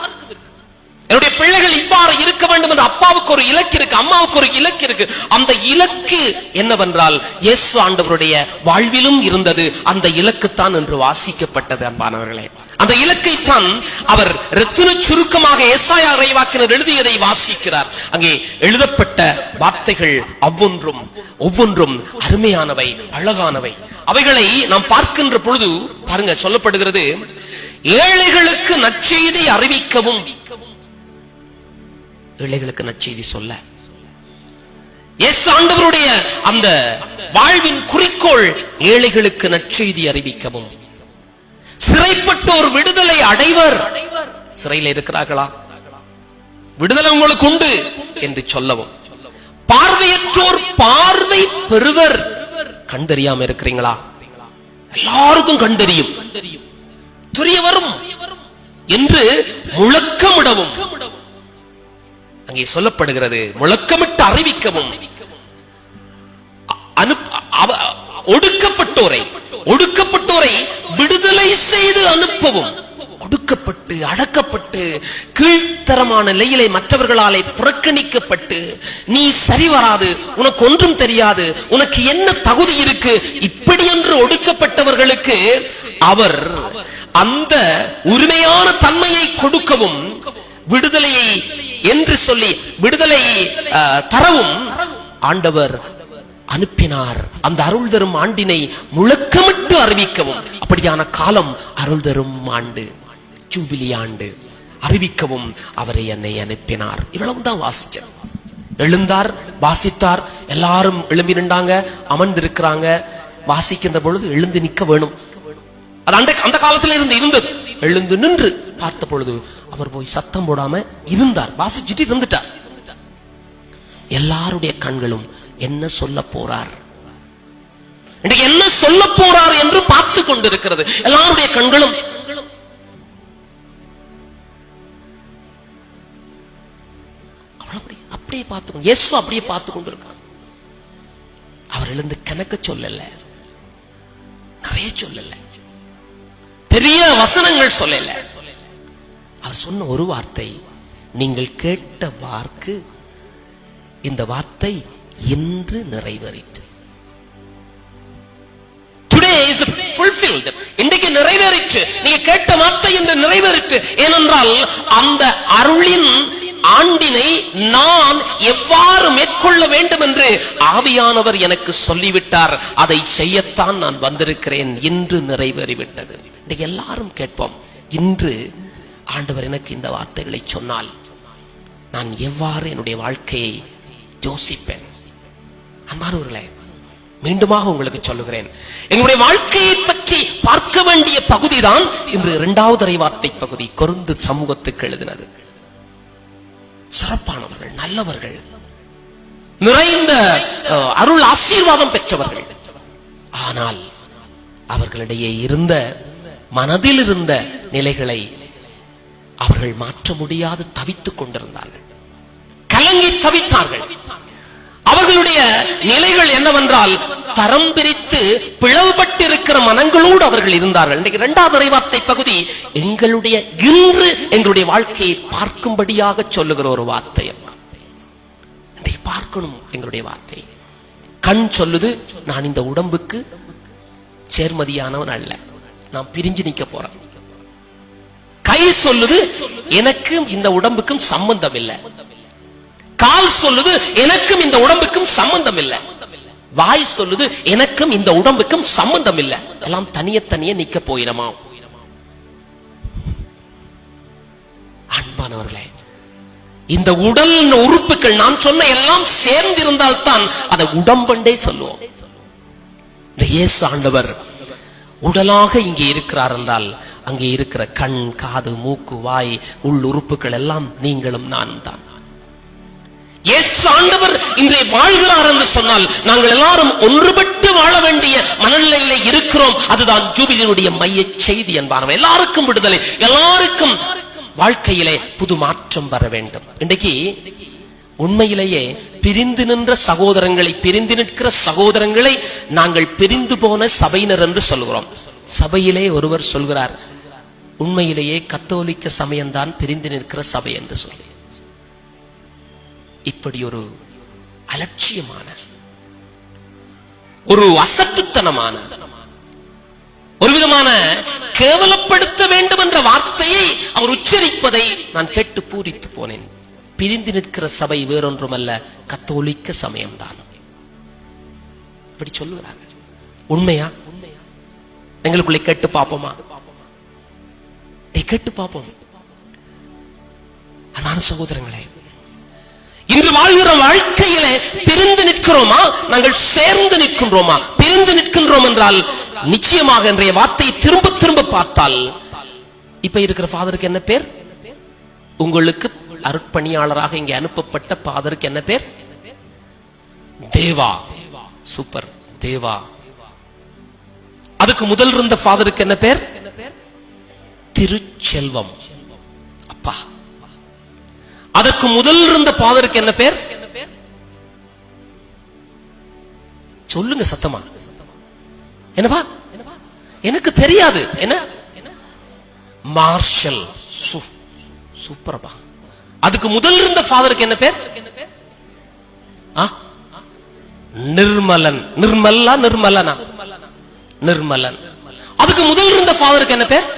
என்னுடைய பிள்ளை பிள்ளைகள் இவ்வாறு இருக்க வேண்டும் என்று அப்பாவுக்கு ஒரு இலக்கு இருக்கு, அம்மாவுக்கு ஒரு இலக்கு இருக்கு. அந்த இலக்கு என்னவென்றால் இயேசு ஆண்டவருடைய வாழ்விலும் இருந்தது. அந்த இலக்குத்தான் என்று வாசிக்கப்பட்டது. அன்பானவர்களே, அந்த இலக்கைத்தான் அவர் ரத்தின சுருக்கமாக ஏசாயா இறைவாக்கினர் எழுதியதை வாசிக்கிறார். அங்கே எழுதப்பட்ட வார்த்தைகள் ஒவ்வொன்றும் அருமையானவை, அழகானவை. அவைகளை நாம் பார்க்கின்ற பொழுது பாருங்க, சொல்லப்படுகிறது, ஏழைகளுக்கு நற்செய்தி அறிவிக்கவும். ஏழைகளுக்கு நற்செய்தி சொல்ல இயேசு ஆண்டவருடைய அந்த வாழ்வின் குறிக்கோள் ஏழைகளுக்கு நற்செய்தி அறிவிக்கவும். சிறைப்பட்டோர் விடுதலை அடைவர். சிறையில் இருக்கிறார்களா? விடுதலை உங்களுக்கு உண்டு என்று சொல்லவும். பார்வையற்றோர் பார்வை பெறுவர். கண் தெரியாம இருக்கிறீங்களா? எல்லாருக்கும் கண் தெரியும், தெரிய வரும் என்று முழக்கமிடவும். அங்கே சொல்லப்படுகிறது, முழக்கமிட்டு அறிவிக்கவும். ஒடுக்கப்பட்டோரை விடுதலை செய்து அனுப்பவும். ஒடுக்கப்பட்டு அடக்கப்பட்டு கீழ்த்தரமான நிலையிலே மற்றவர்களாலே புறக்கணிக்கப்பட்டு, நீ சரி வராது, உனக்கு ஒன்றும் தெரியாது, உனக்கு என்ன தகுதி இருக்கு, இப்படி என்று ஒடுக்கப்பட்டவர்களுக்கு அவர் அந்த உரிமையான தன்மையை கொடுக்கவும், விடுதலையை என்று சொல்லி விடுதலையை தரவும் ஆண்டவர் அனுப்பினார். அந்த அருள் தரும் ஆண்டினை முழக்கமிட்டு அறிவிக்கவும். அப்படியான காலம் அருள் தரும் ஆண்டு, ஜூபிலி ஆண்டு அறிவிக்கவும் அவரை என்னை அனுப்பினார். இவ்வளவுதான் வாசிச்சார். எழுந்தார், வாசித்தார். எல்லாரும் எழும்பி நின்றாங்க, அமர்ந்திருக்கிறாங்க. வாசிக்கின்ற பொழுது எழுந்து நிற்க வேணும். அது அந்த காலத்தில் இருந்தது. எழுந்து நின்று பார்த்த பொழுது அவர் போய் சத்தம் போடாம இருந்தார், வாசிச்சுட்டு இருந்துட்டார். எல்லாருடைய கண்களும் என்ன சொல்ல போறார், இன்றைக்கு என்ன சொல்ல போறார் என்று பார்த்து கொண்டிருக்கிறது. எல்லாருடைய கண்களும் அப்படியே பார்த்து, இயேசு அப்படியே பார்த்து கொண்டிருக்கார். அவர் எழுந்து கணக்கு சொல்லல, நிறைய சொல்லல, பெரிய வசனங்கள் சொல்லல. அவர் சொன்ன ஒரு வார்த்தை, நீங்கள் கேட்ட வாக்கு, இந்த வார்த்தை இன்று நிறைவேறிற்று. Today is fulfilled. இன்றைக்கு நிறைவேறிற்று. நீங்க கேட்ட வார்த்தை இன்று நிறைவேறிற்று. ஏனென்றால் அந்த அருளின் ஆண்டினை நான் எவ்வாறு மேற்கொள்ள வேண்டும் என்று ஆவியானவர் எனக்கு சொல்லிவிட்டார். அதை செய்யத்தான் நான் வந்திருக்கிறேன். இன்று நிறைவேறிவிட்டது. இன்றைக்கு எல்லாரும் கேட்போம், இன்று ஆண்டவர் எனக்கு இந்த வார்த்தைகளை சொன்னால் நான் எவ்வாறு என்னுடைய வாழ்க்கையை யோசிப்பேன்? அன்பானவர்களே, மீண்டுமாக உங்களுக்கு சொல்லுகிறேன், எங்களுடைய வாழ்க்கையை பற்றி பார்க்க வேண்டிய பகுதிதான் இன்று இரண்டாவது இறைவார்த்தை பகுதி. கொரிந்து சமூகத்துக்கு எழுதினது. சிறப்பானவர்கள், நல்லவர்கள், நிறைந்த அருள் ஆசீர்வாதம் பெற்றவர்கள். ஆனால் அவர்களிடையே இருந்த மனதில் இருந்த நிலைகளை அவர்கள் மாற்ற முடியாது தவித்துக் கொண்டிருந்தார்கள், கலங்கி தவித்தார்கள். அவர்களுடைய நிலைகள் என்னவென்றால், தரம் பிரித்து பிளவுபட்டிருக்கிற மனங்களோடு அவர்கள் இருந்தார்கள். இன்றைக்கு இரண்டாவது இறைவார்த்தை பகுதி எங்களுடைய இன்று எங்களுடைய வாழ்க்கையை பார்க்கும்படியாக சொல்லுகிற ஒரு வார்த்தை. இன்றைக்கு பார்க்கணும் எங்களுடைய வார்த்தை. கண் சொல்லுது, நான் இந்த உடம்புக்கு சேர்மதியானவன் அல்ல, நான் பிரிஞ்சு நிக்க போறேன். கை சொல்லுது, எனக்கும் இந்த உடம்புக்கும் சம்பந்தம் இல்லை. கால் சொல்லுது, எனக்கும் இந்த உடம்புக்கும் சம்பந்தம் இல்லை. வாய் சொல்லுது, எனக்கும் இந்த உடம்புக்கும் சம்பந்தம் இல்லை. எல்லாம் தனியே நிக்க போயிடமா? அன்பானவர்களே, இந்த உடல் உறுப்புகள் நான் சொன்ன எல்லாம் சேர்ந்திருந்தால் தான் அதை உடம்பண்டே சொல்லுவோம். இயேசு ஆண்டவர் உடலாக இங்கே இருக்கிறார் என்றால், அங்கே இருக்கிற கண், காது, மூக்கு, வாய், உள் உறுப்புகள் எல்லாம் நீங்களும் நானும் தான். இயேசு ஆண்டவர் இங்கே வாழ்கிறார் என்று சொன்னால், நாங்கள் எல்லாரும் ஒன்றுபட்டு வாழ வேண்டிய மனநிலையிலே இருக்கிறோம். அதுதான் ஜூபிலியினுடைய மைய செய்தி என்பார்கள். எல்லாருக்கும் விடுதலை, எல்லாருக்கும் வாழ்க்கையிலே புது மாற்றம் வர வேண்டும். இன்றைக்கு உண்மையிலேயே பிரிந்து நின்ற சகோதரங்களை, பிரிந்து நிற்கிற சகோதரங்களை நாங்கள் பிரிந்து போன சபையினர் என்று சொல்கிறோம். சபையிலே ஒருவர் சொல்கிறார், உண்மையிலேயே கத்தோலிக்க சமயம்தான் பிரிந்து நிற்கிற சபை என்று சொல்லி. இப்படி ஒரு அலட்சியமான, ஒரு அசட்டுத்தனமான, ஒரு விதமான கேவலப்படுத்த வேண்டும் என்ற வார்த்தையை அவர் உச்சரிப்பதை நான் கேட்டு பூரித்து போனேன். பிரிந்து நிற்கிற சபை வேறொன்றுமல்ல, கத்தோலிக்க சமயம்தான். இப்படி சொல்லுகிறாங்க. உண்மையா? எங்களுக்குள்ளே கேட்டு பார்ப்போமா? கேட்டு பார்ப்போம். அன்பான சகோதரங்களே, இன்று வாழ்கிற வாழ்க்கையிலே பிரிந்து நிற்கிறோமா, நாங்கள் சேர்ந்து நிற்கின்றோமா? பிரிந்து நிற்கின்றோம் என்றால் நிச்சயமாக இன்றைய வார்த்தையை திரும்ப திரும்ப பார்த்தால், இப்ப இருக்கிற ஃபாதருக்கு என்ன பேர்? உங்களுக்கு அருட்பணியாளராக இங்கே அனுப்பப்பட்ட ஃபாதருக்கு என்ன பேர்? தேவா. சூப்பர், தேவா. அதுக்கு முதல் இருந்த ஃபாதருக்கு என்ன பேர்? திருச்செல்வம். அப்பா. அதற்கு முதல் இருந்த ஃபாதருக்கு என்ன பேர்? சொல்லுங்க சத்தமா. என்னப்பா? எனக்கு தெரியாது. என்ன? மார்ஷல். சூப்பர்ப்பா. அதுக்கு முதல் இருந்த ஃபாதருக்கு என்ன பேர்? நிர்மலன். நிர்மலா நிர்மலனா? நிர்மலன். அதுக்கு முதல் இருந்த ஃபாதருக்கு என்ன பேர்?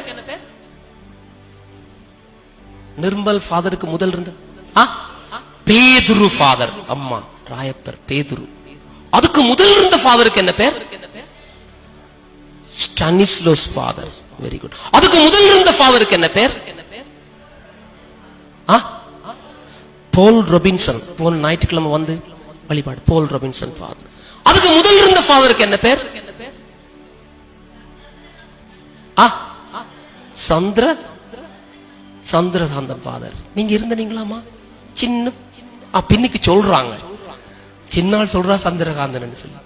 நிர்மல் ஃபாதருக்கு முதல் இருந்த பேதுரு ஃபாதர். அம்மா ராயப்பர் பேதுரு. அதுக்கு முதல் இருந்த ஃபாதருக்கு என்ன பேர்? ஸ்டானிஸ்லோஸ் ஃபாதர். Very good. அதுக்கு முதல் இருந்த ஃபாதருக்கு என்ன பேர்? போல் ரொபின்சன். போல் ஞாயிற்றுக்கிழமை வந்து வழிபாடு. போல் ரொபின்சன் ஃபாதர். அதுக்கு முதல் இருந்த ஃபாதருக்கு என்ன பேர்? சந்திரகாந்தன் ஃபாதர். நீங்க இருந்தீங்களாமா? சின்ன பின்னிக்கு சொல்றாங்க, சின்னால் சொல்றா சந்திரகாந்தன் சொல்லி.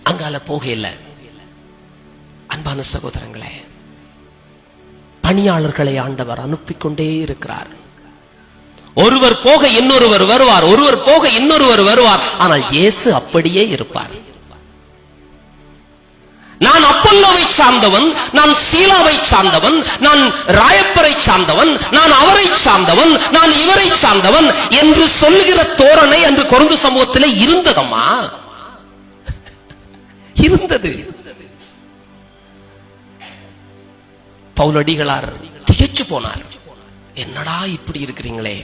அங்கால போகல. அன்பான சகோதரங்களே, பணியாளர்களை ஆண்டவர் அனுப்பிக்கொண்டே இருக்கிறார். ஒருவர் போக இன்னொருவர் வருவார், ஒருவர் போக இன்னொருவர் வருவார். ஆனால் இயேசு அப்படியே இருப்பார். நான் அப்பல்லோவை சார்ந்தவன், நான் சீலாவை சார்ந்தவன், நான் ராயப்பரை சார்ந்தவன், நான் அவரை சார்ந்தவன், நான் இவரை சார்ந்தவன் என்று சொல்லுகிற தோரணை அன்று கொரிந்து சமூகத்திலே இருந்ததம்மா. இருந்தது. பவுலடிகளார் திகைச்சு போனார். என்னடா இப்படி இருக்கிறீங்களே?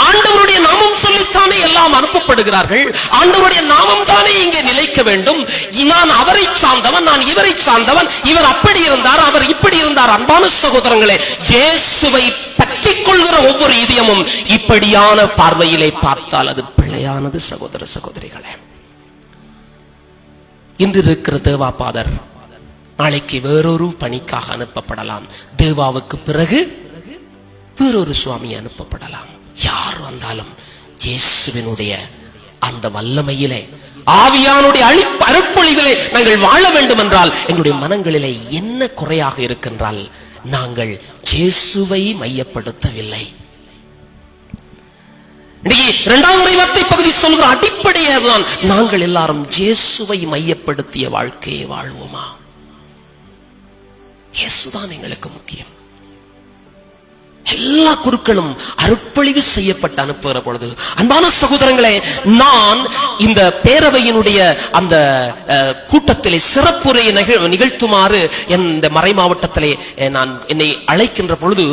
ஆண்டவருடைய நாமம் சொல்லித்தானே எல்லாம் அனுப்பப்படுகிறார்கள். ஆண்டவருடைய நாமம் தானே இங்கே நிலைக்க வேண்டும். நான் அவரை சார்ந்தவன், நான் இவரை சார்ந்தவன், இவர் அப்படி இருந்தார், அவர் இப்படி இருந்தார். அன்பான சகோதரங்களே, இயேசுவை பற்றிக் கொள்கிற ஒவ்வொரு இதயமும் இப்படியான பார்வையிலே பார்த்தால் அது பிழையானது. சகோதர சகோதரிகளே, இன்று இருக்கிற தேவா பாதர் நாளைக்கு வேறொரு பணிக்காக அனுப்பப்படலாம். தேவாவுக்கு பிறகு வேறொரு சுவாமி அனுப்பப்படலாம். யார் வந்தாலும் இயேசுவினுடைய அந்த வல்லமையிலே, ஆவியானுடைய அருட்பொழிவிலே நாங்கள் வாழ வேண்டும் என்றால் எங்களுடைய மனங்களிலே என்ன குறையாக இருக்கின்றால் நாங்கள் இயேசுவை மையப்படுத்தவில்லை. இரண்டாவது வார்த்தை பகுதி சொல்கிற அடிப்படையாதான் நாங்கள் எல்லாரும் இயேசுவை மையப்படுத்திய வாழ்க்கையை வாழ்வோமா? இயேசுதான் எங்களுக்கு முக்கியம். எல்லா குருக்களும் அருட்பொழிவு செய்யப்பட்டு அனுப்புகிற பொழுது, அன்பான சகோதரங்களே, நான் இந்த பேரவையினுடைய அந்த கூட்டத்திலே சிறப்புரையை நிகழ்த்துமாறு இந்த மறை மாவட்டத்திலே நான் என்னை அழைக்கின்ற பொழுது,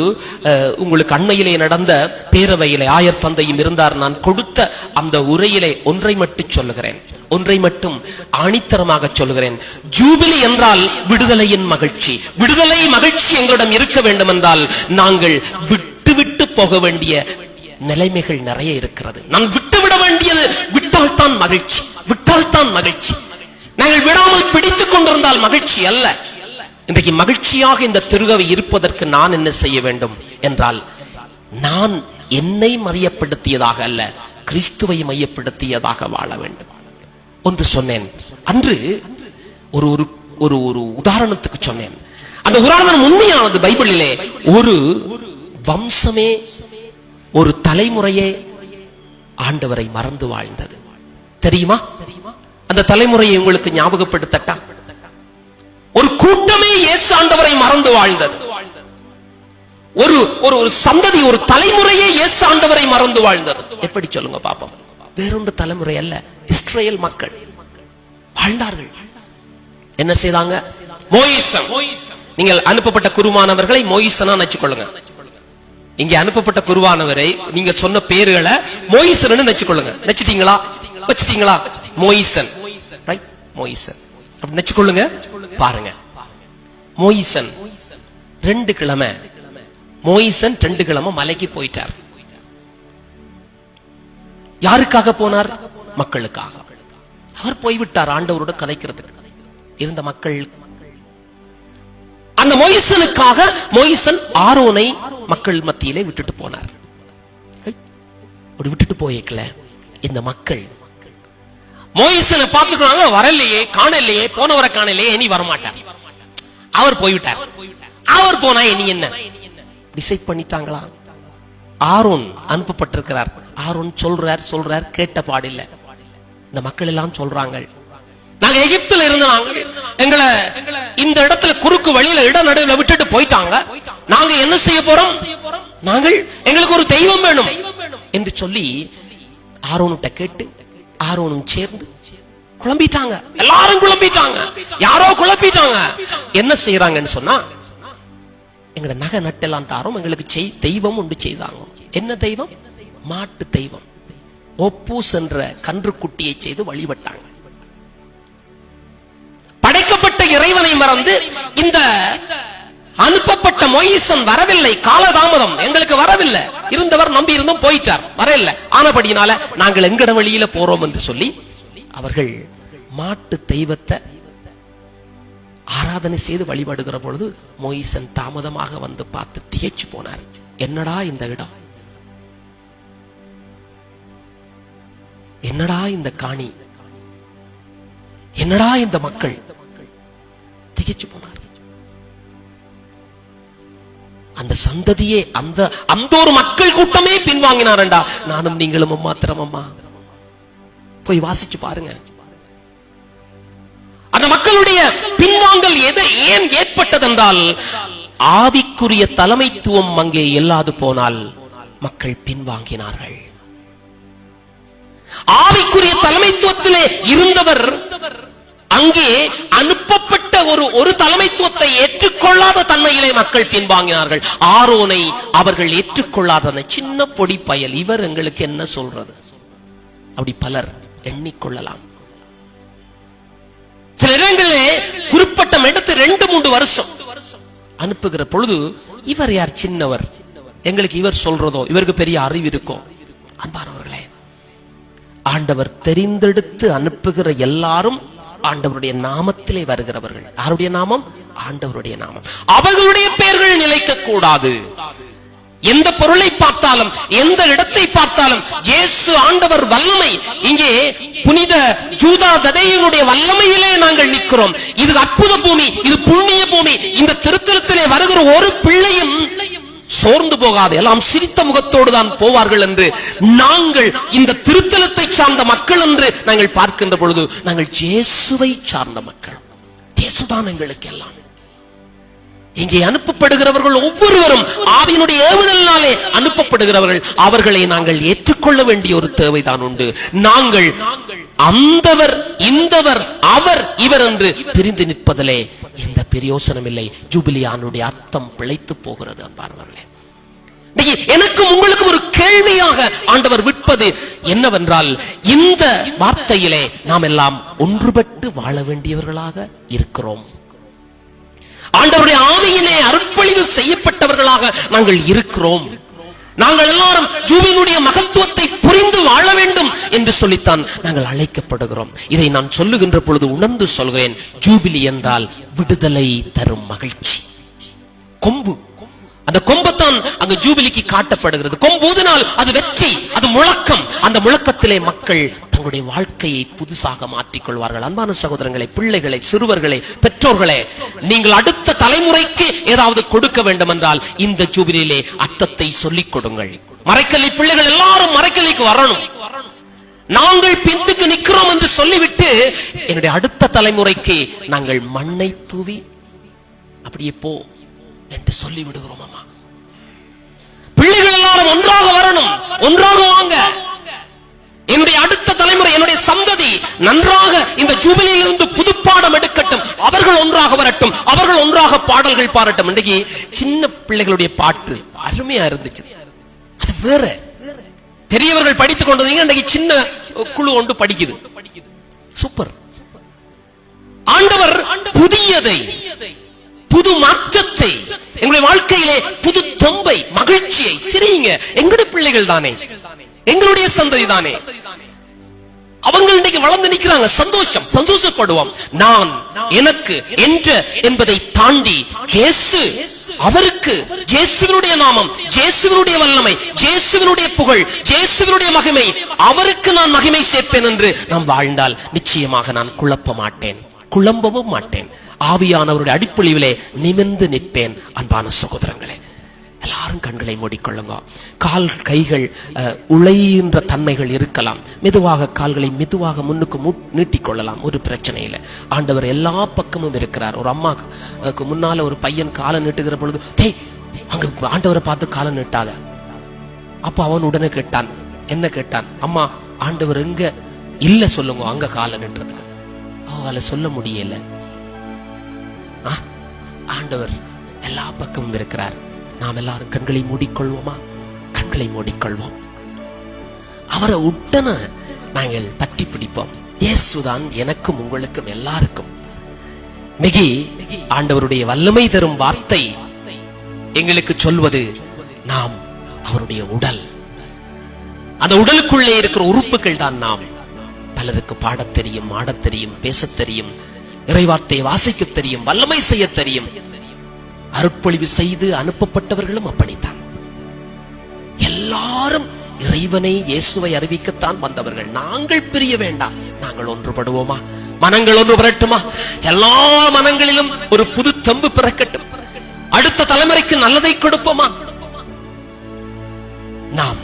உங்களுக்கு அண்மையிலே நடந்த பேரவையிலே ஆயர் தந்தையும் இருந்தார். நான் கொடுத்த அந்த உரையிலே ஒன்றை மட்டும் சொல்லுகிறேன், ஒன்றை மட்டும் ஆணித்தரமாக சொல்லுகிறேன். ஜூபிலி என்றால் விடுதலையின் மகிழ்ச்சி. விடுதலை மகிழ்ச்சி எங்களிடம் இருக்க வேண்டும் என்றால் நாங்கள் விட்டு போக வேண்டிய நிலைமைகள் நிறைய இருக்கிறது. நான் விட்டுவிட வேண்டியது, விட்டால் தான் மகிழ்ச்சி, விட்டால் தான் மகிழ்ச்சி. நாங்கள் விடாமல் பிடித்துக் கொண்டிருந்தால் மகிழ்ச்சி அல்ல. இன்றைக்கு மகிழ்ச்சியாக இந்த திருகவை இருப்பதற்கு நான் என்ன செய்ய வேண்டும் என்றால், நான் என்னை மையப்படுத்தியதாக அல்ல, கிறிஸ்துவை மையப்படுத்தியதாக வாழ வேண்டும். ஒன்று சொன்னேன் அன்று, ஒரு ஒரு ஒரு உதாரணத்துக்கு சொன்னேன். அந்த உதாரணம் உண்மையானது. பைபிளிலே ஒரு வம்சமே, ஒரு தலைமுறையே ஆண்டவரை மறந்து வாழ்ந்தது. தெரியுமா? அந்த தலைமுறையை உங்களுக்கு ஞாபகப்படுத்தட்டா? ஒரு கூட்டமே இயேசு ஆண்டவரை மறந்து வாழ்ந்தது. ஒரு ஒரு ஒரு சந்ததி, ஒரு தலைமுறையே இயேசு ஆண்டவரை மறந்து வாழ்ந்தது. எப்படி சொல்லுங்க பாப்போம்? வேறொன்று தலைமுறை அல்ல, இஸ்ரவேல் மக்கள் வாழ்ந்தார்கள். என்ன செய்தாங்க? மோயிசன். நீங்கள் அனுப்பப்பட்ட குருவானவர்களை மோயிசனா நினைச்சுக்கொள்ளுங்க. இங்க அனுப்பப்பட்ட குருவானவரை நீங்க சொன்ன பேர்களை மோயிசன் நினைச்சுக்கொள்ளுங்க. நினைச்சிட்டீங்களா? வச்சிட்டீங்களா? மோயிசன், ரைட்? மோயிசன் அப்படி நினைச்சுக்கொள்ளுங்க. பாருங்க, மோயிசன் 2 கிழமை மோயிசன் 2 கிழமை மலைக்கு போயிட்டார். யாருக்காக போனார்? மக்களுக்காக. அவர் போய்விட்டார் ஆண்டவரோட கதைக்கிறதுக்கு. இருந்த மக்கள் அந்த மோயிசனுக்காக மோயிசன் ஆரோனை மக்கள் மத்தியிலே விட்டுட்டு போனார். விட்டுட்டு போயக்கல இந்த மக்கள் மோயிசனை பார்த்துக்கிறாங்க. வரலையே, காணலையே, போனவரை காணலையே, இனி வரமாட்டார். அவர் போய்விட்டார். அவர் போனா இனி என்ன டிசைட் பண்ணிட்டாங்களா? ஆரோன் அனுப்பப்பட்டிருக்கிறார். ஆரோன் சொல்றார் கேட்ட பாடில்ல. இந்த மக்கள் எல்லாம் சொல்றாங்க, நாங்க எகிப்துல இருந்து எங்களை இந்த இடத்துல குறுக்கு வழியில இட நடுவில் விட்டுட்டு போயிட்டாங்க. நாங்க என்ன செய்ய போறோம்? நாங்கள் எங்களுக்கு ஒரு தெய்வம் வேணும் என்று சொல்லி ஆரோன்கிட்ட கேட்டு ஆரோனும் சேர்ந்து குழம்பிட்டாங்க. எல்லாரும் குழம்பிட்டாங்க. யாரோ குழப்பிட்டாங்க. என்ன செய்யறாங்கன்னு சொன்னா, எங்கட நகை நட்டெல்லாம் தாரோம், எங்களுக்கு தெய்வம் ஒன்று செய்தாங்க. என்ன தெய்வம்? மாட்டு தெய்வம். ஒப்பூஸ் என்ற கன்றுக்குட்டியை செய்து வழிபட்டாங்க. படைக்கப்பட்ட இறைவனை மறந்து இந்த அனுப்பப்பட்ட மோயிசன் வரவில்லை, காலதாமதம், எங்களுக்கு வரவில்லை. இருந்தவர் நம்பி இருந்தும் போயிட்டார், வரவில்லை. ஆனபடியினால நாங்கள் எங்கட வழியில போறோம் என்று சொல்லி அவர்கள் மாட்டு தெய்வத்தை ஆராதனை செய்து வழிபடுகிற பொழுது மோயிசன் தாமதமாக வந்து பார்த்து திகைச்சு போனார். என்னடா இந்த இடம், என்னடா இந்த காணி, என்னடா இந்த மக்கள், திகைச்சு போனார். அந்த சந்ததியே, அந்த ஒரு மக்கள் கூட்டமே பின்வாங்கினாரண்டா. நானும் நீங்களும் மாத்திரம் அம்மா போய் வாசிச்சு பாருங்க. அந்த மக்களுடைய பின்வாங்கல் ஏன் ஏற்பட்டதென்றால், ஆவிக்குரிய தலைமைத்துவம் அங்கே இல்லாது போனால் மக்கள் பின்வாங்கினார்கள். ஆவிக்குரிய தலைமைத்துவத்திலே இருந்தவர் அங்கே அனுப்பப்பட்ட ஒரு தலைமைத்துவத்தை ஏற்றுக்கொள்ளாத தன்மையிலே மக்கள் பின்வாங்கினார்கள். ஆரோனை அவர்கள் ஏற்றுக்கொள்ளாத சின்ன பொடி பயல், இவர் எங்களுக்கு என்ன சொல்றது, அப்படி பலர் எண்ணிக்கொள்ளலாம். சில இடங்களிலே குறிப்பிட்ட இடத்து 2-3 வருஷம் அனுப்புகிற பொழுது இவர் யார் சின்னவர், எங்களுக்கு இவர் சொல்றதோ இவருக்கு பெரிய அறிவு இருக்கோ. அன்பானவர்களே, ஆண்டவர் தெரிந்தெடுத்து அனுப்புகிற எல்லாரும் ஆண்டவருடைய நாமத்திலே வருகிறவர்கள். யாருடைய நாமம்? ஆண்டவருடைய நாமம். அவர்களுடைய பெயர்கள் நிலைக்க கூடாது. எந்த பொருளை பார்த்தாலும், எந்த இடத்தை பார்த்தாலும் இயேசு ஆண்டவர் வல்லமை, இங்கே புனித ஜூதா ததேயுனுடைய வல்லமையிலே நாங்கள் நிற்கிறோம். இது அற்புத பூமி, இது புண்ணிய பூமி. இந்த திருத்தலத்திலே வருகிற ஒரு பிள்ளையும் சோர்ந்து போகாது, எல்லாம் சிரித்த முகத்தோடு தான் போவார்கள் என்று நாங்கள் இந்த திருத்தலத்தை சார்ந்த மக்கள் என்று நாங்கள் பார்க்கின்ற பொழுது, நாங்கள் இயேசுவை சார்ந்த மக்கள். இயேசுதான் எங்களுக்கு எல்லாம். இங்கே அனுப்பப்படுகிறவர்கள் ஒவ்வொருவரும் ஆவியினுடைய ஏவுதலினாலே அனுப்பப்படுகிறவர்கள். அவர்களை நாங்கள் ஏற்றுக்கொள்ள வேண்டிய ஒரு தேவைதான் உண்டு. நாங்கள் அந்தவர், இந்தவர், அவர், இவர் என்று பிரிந்து நிற்பதிலே எந்த பிரயோசனம் இல்லை. ஜூபிலியானுடைய அர்த்தம் பிழைத்து போகிறது. அன்பானவர்களே, எனக்கும் உங்களுக்கும் ஒரு கேள்வியாக ஆண்டவர் விற்பது என்னவென்றால், இந்த வார்த்தையிலே நாம் எல்லாம் ஒன்றுபட்டு வாழ வேண்டியவர்களாக இருக்கிறோம். ஆண்டவருடைய ஆவியிலே அருட்பொழிவு செய்யப்பட்டவர்களாக நாங்கள் இருக்கிறோம். நாங்கள் எல்லாரும் ஜூபிலியுடைய மகத்துவத்தை புரிந்து வாழ வேண்டும் என்று சொல்லித்தான் நாங்கள் அழைக்கப்படுகிறோம். இதை நான் சொல்லுகின்ற பொழுது உணர்ந்து சொல்கிறேன். ஜூபிலி என்றால் விடுதலை தரும் மகிழ்ச்சி. கொம்பு, அந்த கொம்பத்தான் அங்கு ஜூபிலிக்கு காட்டப்படுகிறது. கொம்பூதினால் அது வெற்றி, அது முழக்கம். அந்த முழக்கத்திலே மக்கள் தங்களுடைய வாழ்க்கையை புதுசாக மாற்றிக் கொள்வார்கள். அன்பான சகோதரங்களை, பிள்ளைகளை, சிறுவர்களை, பெற்றோர்களே, நீங்கள் அடுத்த தலைமுறைக்கு ஏதாவது கொடுக்க வேண்டும் என்றால் இந்த ஜூபிலியிலே அர்த்தத்தை சொல்லிக் கொடுங்கள். மறைக்கல்வி பிள்ளைகள் எல்லாரும் மறைக்கல்விக்கு வரணும். நாங்கள் பின்னுக்கு நிற்கிறோம் என்று சொல்லிவிட்டு என்னுடைய அடுத்த தலைமுறைக்கு நாங்கள் மண்ணை தூவி அப்படியே போ என்று சொல்லி விடுகிறோம். அம்மா, ஒன்றாக வாங்க. என்னுடைய அடுத்த தலைமுறை, என்னுடைய சந்ததி நன்றாக இந்த ஜூபிலியிலிருந்து புதுப்பாடம் எடுக்கட்டும். அவர்கள் ஒன்றாக வரட்டும், அவர்கள் ஒன்றாக பாடல்கள் பாடட்டும். இன்றைக்கு சின்ன பிள்ளைகளுடைய பாட்டு அருமையா இருந்துச்சு. அது வேற. பெரியவர்கள் படித்துக் கொண்டதீங்க, இன்றைக்கு சின்ன குழு ஒன்று படிக்குது. சூப்பர். ஆண்டவர் புதியதை, புது மாற்றத்தை, எங்களுடைய வாழ்க்கையிலே புது தொம்பை, மகிழ்ச்சியை, சிரிங்க. எங்களுடைய பிள்ளைகள் தானே, எங்களுடைய சந்ததி தானே. அவங்க இன்னைக்கு வளர்ந்து நிக்கிறாங்க. சந்தோஷம், சந்தோஷப்படுவோம். நான், எனக்கு என்ற என்பதை தாண்டி இயேசு, அவருக்கு இயேசுவினுடைய நாமம், இயேசுவினுடைய வல்லமை, இயேசுவினுடைய புகழ், இயேசுவினுடைய மகிமை, அவருக்கு நான் மகிமை சேர்ப்பேன் என்று நாம் வாழ்ந்தால் நிச்சயமாக நான் குழப்ப மாட்டேன், குழம்பவும் மாட்டேன். ஆவியானவருடைய அடிப்பொழிவிலே நிமிர்ந்து நிற்பேன். அன்பான சகோதரங்களே, எல்லாரும் கண்களை மூடிக்கொள்ளுங்க. கால் கைகள் உழைகின்ற தன்மைகள் இருக்கலாம். மெதுவாக கால்களை மெதுவாக முன்னுக்கு நீட்டிக்கொள்ளலாம். ஒரு பிரச்சனை இல்லை. ஆண்டவர் எல்லா பக்கமும் இருக்கிறார். ஒரு அம்மாக்கு முன்னால ஒரு பையன் காலை நீட்டுகிற பொழுது, டேய் அங்க ஆண்டவரை பார்த்து காலை நீட்டாத. அப்ப அவன் உடனே கேட்டான். என்ன கேட்டான்? அம்மா, ஆண்டவர் எங்க இல்ல சொல்லுங்க, அங்க காலை நீட்டுறது. அவளை சொல்ல முடியல. ஆண்டவர் எல்லா பக்கமும் இருக்கிறார். நாம் எல்லாரும் கண்களை மூடிக்கொள்வோமா? கண்களை மூடிக்கொள்வோம். அவரை உடனே நாங்கள் பற்றி பிடிப்போம். இயேசுதான் எனக்கும் உங்களுக்கும் எல்லாருக்கும். இன்னைக்கு ஆண்டவருடைய வல்லமை தரும் வார்த்தை எங்களுக்கு சொல்வது, நாம் அவருடைய உடல். அந்த உடலுக்குள்ளே இருக்கிற உறுப்புகள் தான் நாம். பலருக்கு பாடத் தெரியும், ஆடத் தெரியும், பேசத் தெரியும், இறைவார்த்தையை வாசிக்க தெரியும், வல்லமை செய்ய தெரியும். அருட்பொழிவு செய்து அனுப்பப்பட்டவர்களும் அப்படித்தான். எல்லாரும் இறைவனை, இயேசுவை அறிவிக்கத்தான் வந்தவர்கள். நாங்கள் பிரிய வேண்டாம். நாங்கள் ஒன்றுபடுவோமா? மனங்கள் ஒன்று பெறட்டுமா? எல்லா மனங்களிலும் ஒரு புது தெம்பு பிறக்கட்டும். அடுத்த தலைமுறைக்கு நல்லதை கொடுப்போமா? நாம்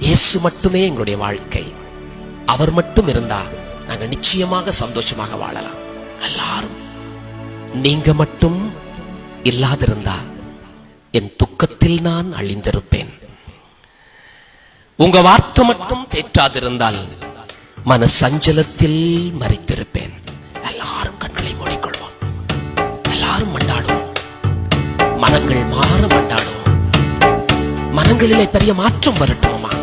இயேசு மட்டுமே எங்களுடைய வாழ்க்கை. அவர் மட்டும் இருந்தா நாங்கள் நிச்சயமாக சந்தோஷமாக வாழலாம். எல்லாரும் நீங்க மட்டும் இல்லாதிருந்தா என் துக்கத்தில் நான் அழிந்திருப்பேன். உங்க வார்த்தை மட்டும் தேற்றாதிருந்தால் மன சஞ்சலத்தில் மறித்திருப்பேன். எல்லாரும் கண்களை மூடிக்கொள்வோம். எல்லாரும் மண்டாடுவோம். மனங்கள் மாற மண்டாடுவோம். மனங்களிலே பெரிய மாற்றம் வரட்டுமா?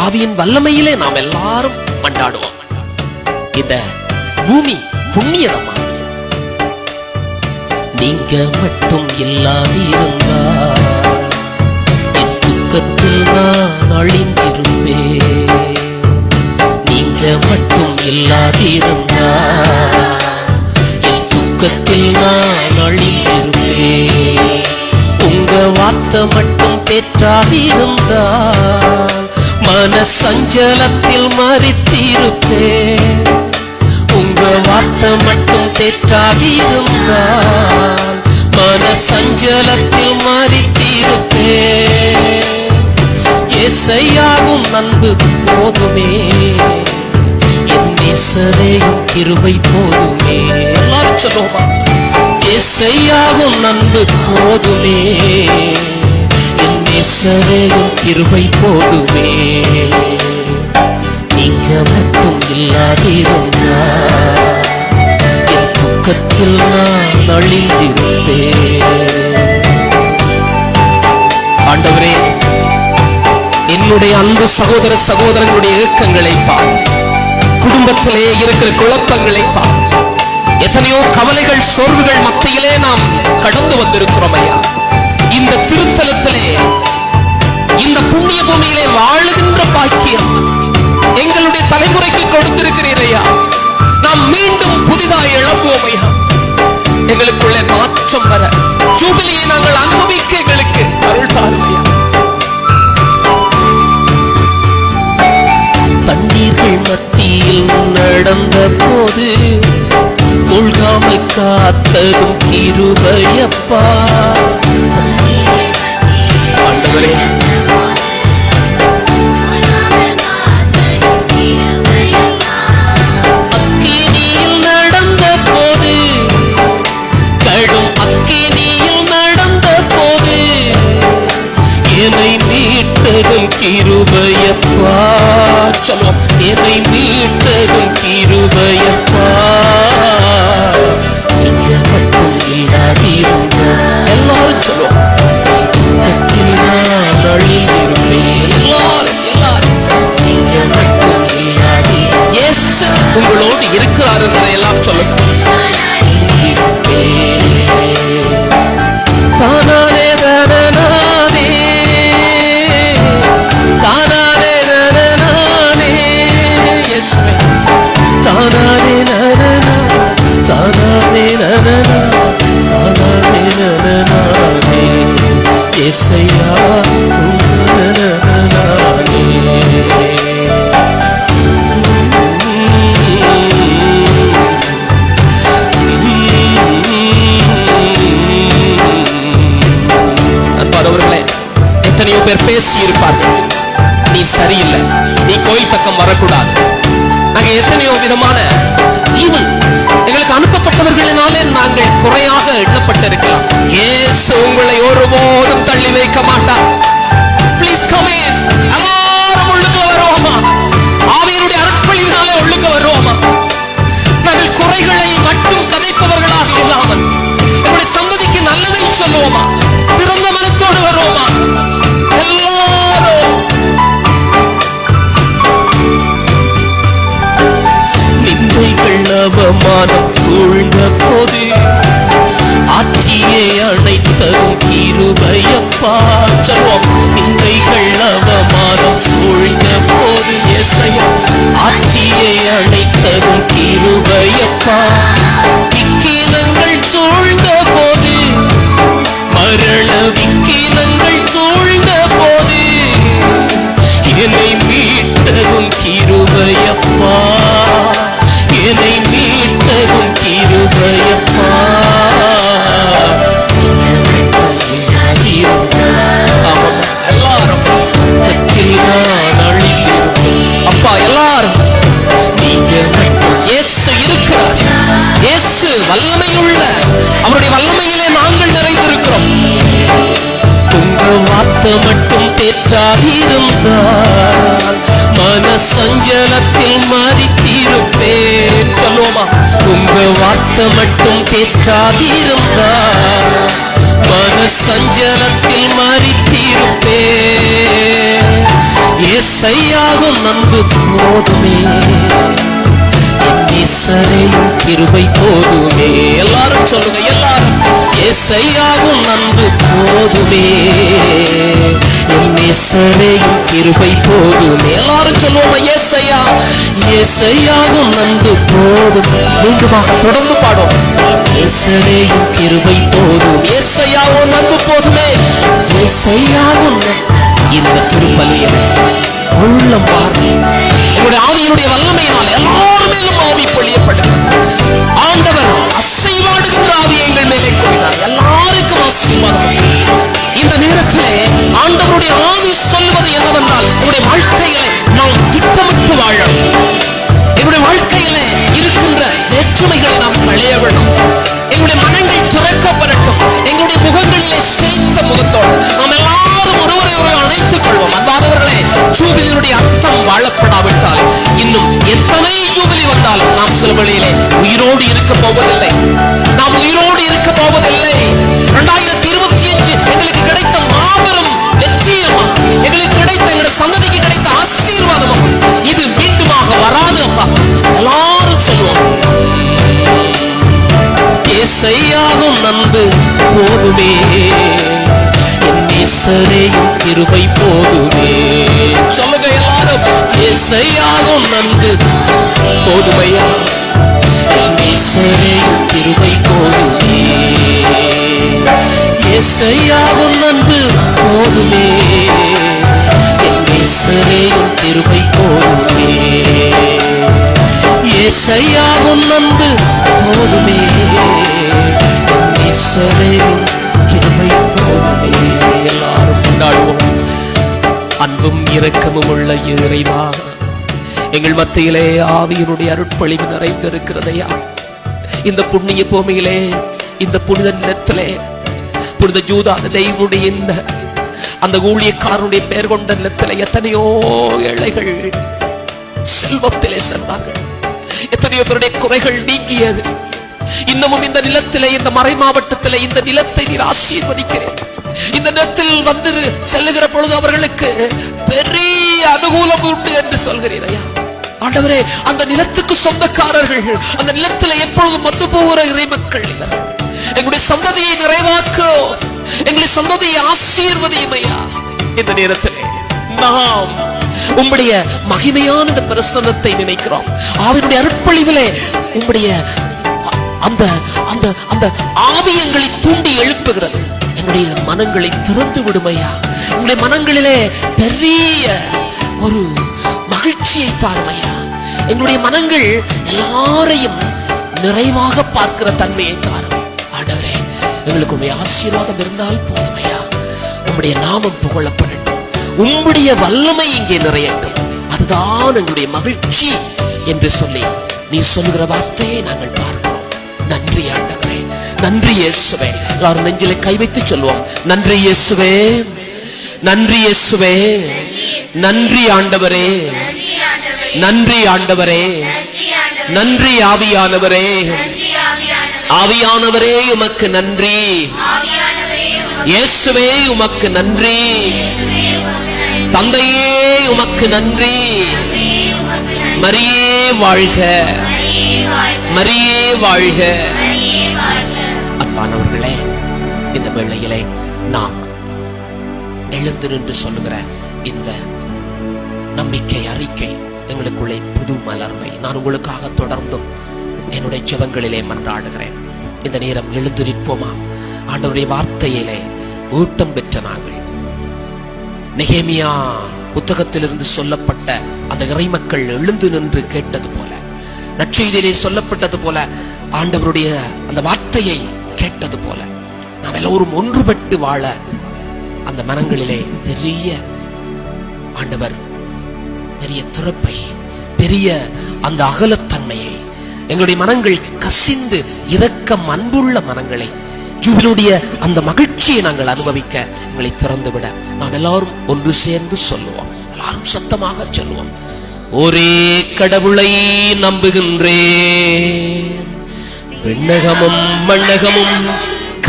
ஆவியின் வல்லமையிலே நாம் எல்லாரும் மண்டாடுவோம். இந்த பூமி புண்ணியதமா. நீங்க மட்டும் இல்லாதிருந்தா என் துக்கத்தில் நான் அழிந்திருப்பேன். நீங்க மட்டும் இல்லாதிருந்தா என் துக்கத்தில் நான் அழிந்திருப்பேன். உங்க வார்த்தை மட்டும் தேற்றாதிருந்தா மன சஞ்சலத்தில் மறித்திருப்பேன். உங்க வார்த்தை மட்டும் தேற்றாதிருந்தால் மன சஞ்சலத்தில் மறித்திருப்பேன். இயேசையாகும் அன்பு போதுமே, என் நேசரேயும் கிருபை போதுமே. எல்லாரும் சொல்லுவோமா? இயேசையாகும் அன்பு போதுமே, என் நேசரேயும் கிருபை போதுமே. நீங்க மட்டும் இல்லாதிருந்தா என் துக்கத்தில் நான் அழிந்திருப்பேன். ஆண்டவரே, என்னுடைய அன்பு சகோதர சகோதரங்களுடைய ஏக்கங்களை பார். குடும்பத்திலே இருக்கிற குழப்பங்களை பார். எத்தனையோ கவலைகள், சோர்வுகள் மத்தியிலே நாம் கடந்து வந்திருக்கிறோம் ஐயா. இந்த திருத்தலத்திலே, இந்த புண்ணிய பூமியிலே வாழுகின்ற பாக்கியம் எங்களுடைய தலைமுறைக்கு கொடுத்திருக்கிறீர் ஐயா. நாம் மீண்டும் புதிதாய் எழும்புவோம் ஐயா. எங்களுக்குள்ளே மாற்றம் வர, ஜூபிலியை நாங்கள் அனுபவிக்க எங்களுக்கு அருள் தாரும் ஐயா. தண்ணீர்கள் மத்தியில் நடந்த போது மூழ்காமல் காத்ததும் கிருபையப்பா. ஆண்டவரே, அக்கினியில் நடந்த போது, கடும் அக்கினியில் நடந்த போது என்னை மீட்டதும் கிருபையப்பா. சொல்லுவோம், என்னை மீட்டதும் கிருபையப்பா. நீங்க மட்டும் இல்லாதிருந்தா எல்லாரும் சொல்லுவோம், துக்கத்தில் நான் அழிந்திருப்பேன். எல்லாரும் நீங்க மட்டும் இல்லாதி இயேசு உங்களோடு இருக்கிறார் எல்லாம் சொல்லுங்க. தானானே தானானே தானானே தானானே இயேசுவே தானானே நானா தானானே நானா தானானே நானே இயேசையா நானே. அன்பானவர்களே, எத்தனையோ பேர் பேசி இருப்பார்கள், நீ சரியில்லை, நீ கோயில் பக்கம் வரக்கூடாது. நாங்க எத்தனையோ விதமான ஈவன் எங்களுக்கு அனுப்பப்பட்டவர்களினாலே நாங்கள் குறையாக எண்ணப்பட்டிருக்கலாம். இயேசு உங்களை ஒருபோதும் தள்ளி வைக்க மாட்டார். Please come in. எல்லாரும் உள்ளுக்கு வருவோமா? ஆவியினுடைய அருட்பொழிவினாலே உள்ளுக்கு வருவோமா? நாங்கள் குறைகளை மட்டும் கதைப்பவர்களாக இல்லாமல் எங்களுடைய சந்ததிக்கு நல்லதை சொல்லுவோமா? திறந்த மனத்தோடு வருவோமா? எல்லாரும் நிந்தைகள் அவமானம் சூழ்ந்த போது ஆற்றியே அணைத்ததும் கிருபையப்பா. சொல்வோம், நிந்தைகள் அவமானம் சூழ்ந்த போது இயேசையா ஆற்றியே அணைத்ததும் கிருபையப்பா. விக்கினங்கள் சூழ்ந்த போது, மரண விக்கினங்கள் சூழ்ந்த போது என்னை மீட்டதும் கிருபையப்பா. என்னை மீட்டதும் கிருபையப்பா. எல்லாரும் கத்தில் நான் அழிந்திருப்பேன். அப்பா, எல்லாரும் நீங்க இயேசு இருக்கிறார். இயேசு வல்லமையுள்ள, அவருடைய வல்லமையிலே நாங்கள் நிறைந்திருக்கிறோம். உங்க வார்த்தை மட்டும் தேற்றாதிருந்தால் மன சஞ்சலத்தில் மறித்திருப்பேன். சொல்லுவோமா? உங்க வார்த்தை மட்டும் தேற்றாதிருந்தால் மன சஞ்சலத்தில் மறித்திருப்பேன். ஏசையாகும் அன்பு போதுமே, ஈசரையும் கிருபை போதுமே. எல்லாரும் சொல்லுங்க, எல்லாரும் ஏசையாகும் அன்பு போதுமே, என் ஈசரையும் கிருபை போதுமே. எல்லாரும் சொல்லுவோம், ஏசையா ஏசையாகும் அன்பு போதுமே. மீண்டுமாக தொடர்ந்து பாடும், ஈசரையும் கிருபை போதும். ஏசையாகும் அன்பு போதுமே, ஏசையாகும். இந்த திருப்பலியை உள்ளம் பாருங்க, உங்களுடைய ஆவியினுடைய வல்லமையினால் எல்லாரும் மேலும் ஆவி பொழியப்படுகிறது. ஆண்டவர் அசைவாடுகின்ற ஆவியை எங்கள் மேலே கொண்டார். எல்லாருக்கும் ஆசீர்வாதம். இந்த நேரத்திலே ஆண்டவருடைய ஆவி சொல்வது என்னவென்றால், எங்களுடைய வாழ்க்கையிலே நாம் திட்டமிட்டு வாழணும். எங்களுடைய வாழ்க்கையிலே இருக்கின்ற வேற்றுமைகளை நாம் களைய வேண்டும். எங்களுடைய மனங்கள் திறக்கப்படட்டும். எங்களுடைய முகங்களிலே சிரித்த முகத்தோடு நாம் எல்லாரும் ஒருவரை அணைத்துக் கொள்வோம். அன்பானவர்களே, ஜூபிலியினுடைய அர்த்தம் வாழப்படாவிட்டால் இன்னும் எத்தனை ஜூபிலி வந்தாலும் நாம் சில வழியிலே உயிரோடு இருக்க போவதில்லை. நாம் உயிரோடு இருக்க போவதில்லை. 2025 எங்களுக்கு கிடைத்த மாபெரும் வெற்றியமா, எங்களுக்கு கிடைத்த, எங்களுடைய சந்ததிக்கு கிடைத்த ஆசீர்வாதம். இது மீண்டுமாக வராது அப்பா. எல்லாரும் சொல்லுவோம், ஏசையாகும் அன்பு போதுமே, என் ஈசரையும் கிருபை போதுமே. சொல்லுங்க எல்லாரும், ஏசையாகும் அன்பு போதுமையா, என் ஈசரையும் கிருபை போதுமே. ஏசையாகும் அன்பு போதுமே, என் ஈசரையும் கிருபை போதுமே. ஏசையாகும் அன்பு போதுமே, என் ஈசரையும் கிருபை போதுமே. எல்லாரும் கொண்டாடுவோம். அன்பும் இரக்கமும் உள்ள இறைவா, எங்கள் மத்தியிலே ஆவியினுடைய அருட்பொழிவு நிறைந்திருக்கிறதையா. இந்த புண்ணிய பூமியிலே, இந்த புனித நிலத்திலே, புனித ஜூதா தெய்வனுடைய இந்த அந்த ஊழியக்காரனுடைய பெயர் கொண்ட நிலத்தில் எத்தனையோ ஏழைகள் செல்வத்திலே சென்றார்கள். எத்தனையோ பேருடைய குறைகள் நீங்கியது. இன்னமும் இந்த நிலத்திலே, இந்த மறை மாவட்டத்திலே இந்த நிலத்தை நீர் ஆசீர்வதிக்கிறேன். இந்த நிலத்தில் வந்து செல்லுகிற பொழுது அவர்களுக்கு பெரிய அனுகூலம் உண்டு என்று சொல்கிறீர் ஐயா. ஆண்டவரே, அந்த நிலத்துக்கு சொந்தக்காரர்கள், அந்த நிலத்தில் எப்பொழுதும் வந்து போகிற இறை மக்கள் இவர்கள். எங்களுடைய சந்ததியை நிறைவாக்கும், எங்களுடைய சந்ததியை ஆசீர்வதியும் ஐயா. இந்த நேரத்தில் நாம் உம்முடைய மகிமையான இந்த பிரசன்னத்தை நினைக்கிறோம். ஆவியினுடைய அருட்பொழிவிலே உம்முடைய அந்த அந்த அந்த ஆவியங்களை தூண்டி எழுப்புகிறது. எங்களுடைய மனங்களை திறந்து விடுமையா. எங்களுடைய மனங்களிலே பெரிய ஒரு மகிழ்ச்சியை தாருமையா. எங்களுடைய மனங்கள் எல்லாரையும் நிறைவாக பார்க்கிற தன்மையை தாரும். ஆண்டவரே, எங்களுக்கு உம்முடைய ஆசீர்வாதம் இருந்தால் போதுமையா. உம்முடைய நாமம் புகழப்படட்டும், உம்முடைய வல்லமை இங்கே நிறையட்டும். அதுதான் எங்களுடைய மகிழ்ச்சி என்று சொல்லி நீ சொல்லுகிற வார்த்தையை நாங்கள் பார்க்கிறோம். நன்றி ஆண்டவரே, நன்றி இயேசுவே. எல்லாரும் நெஞ்சிலே கை வைத்து சொல்லுவோம். நன்றி இயேசுவே, நன்றி இயேசுவே, நன்றி ஆண்டவரே, நன்றி ஆண்டவரே, நன்றி ஆவியானவரே, ஆவியானவரே உமக்கு நன்றி. இயேசுவே உமக்கு நன்றி. தந்தையே உமக்கு நன்றி. மரியே வாழ்க, மரியே வாழ்க. அன்பானவர்களே, இந்த வேளையிலே நாம் எழுந்து நின்று சொல்லுகிற இந்த நம்பிக்கை அறிக்கை எங்களுக்குள்ளே புது மலர்வை நான் உங்களுக்காக தொடர்ந்தும் என்னுடைய ஜெபங்களிலே மன்றாடுகிறேன். இந்த நேரம் எழுந்து நிற்போமா? ஆண்டவருடைய வார்த்தையிலே ஊட்டம் பெற்ற நாங்கள் நெகேமியா புத்தகத்திலிருந்து சொல்லப்பட்ட அந்த இறைமக்கள் எழுந்து நின்று கேட்டது போல, நற்செய்தியிலே சொல்லப்பட்டது போல, ஆண்டவருடைய அந்த வார்த்தையை கேட்டது போல நாம் எல்லோரும் ஒன்றுபட்டு வாழ அந்த மனங்களிலே பெரிய ஆண்டவர் பெரிய திறப்பை, பெரிய அந்த அகலத்தன்மையை, எங்களுடைய மனங்கள் கசிந்து இரக்கம் அன்புள்ள மனங்களை, ஜூபிலுடைய அந்த மகிழ்ச்சியை நாங்கள் அனுபவிக்க எங்களை திறந்துவிட நாம் எல்லாரும் ஒன்று சேர்ந்து சொல்லுவோம். எல்லாரும் சத்தமாக சொல்லுவோம். ஒரே கடவுளை நம்புகின்றேன், விண்ணகமும் மண்ணகமும்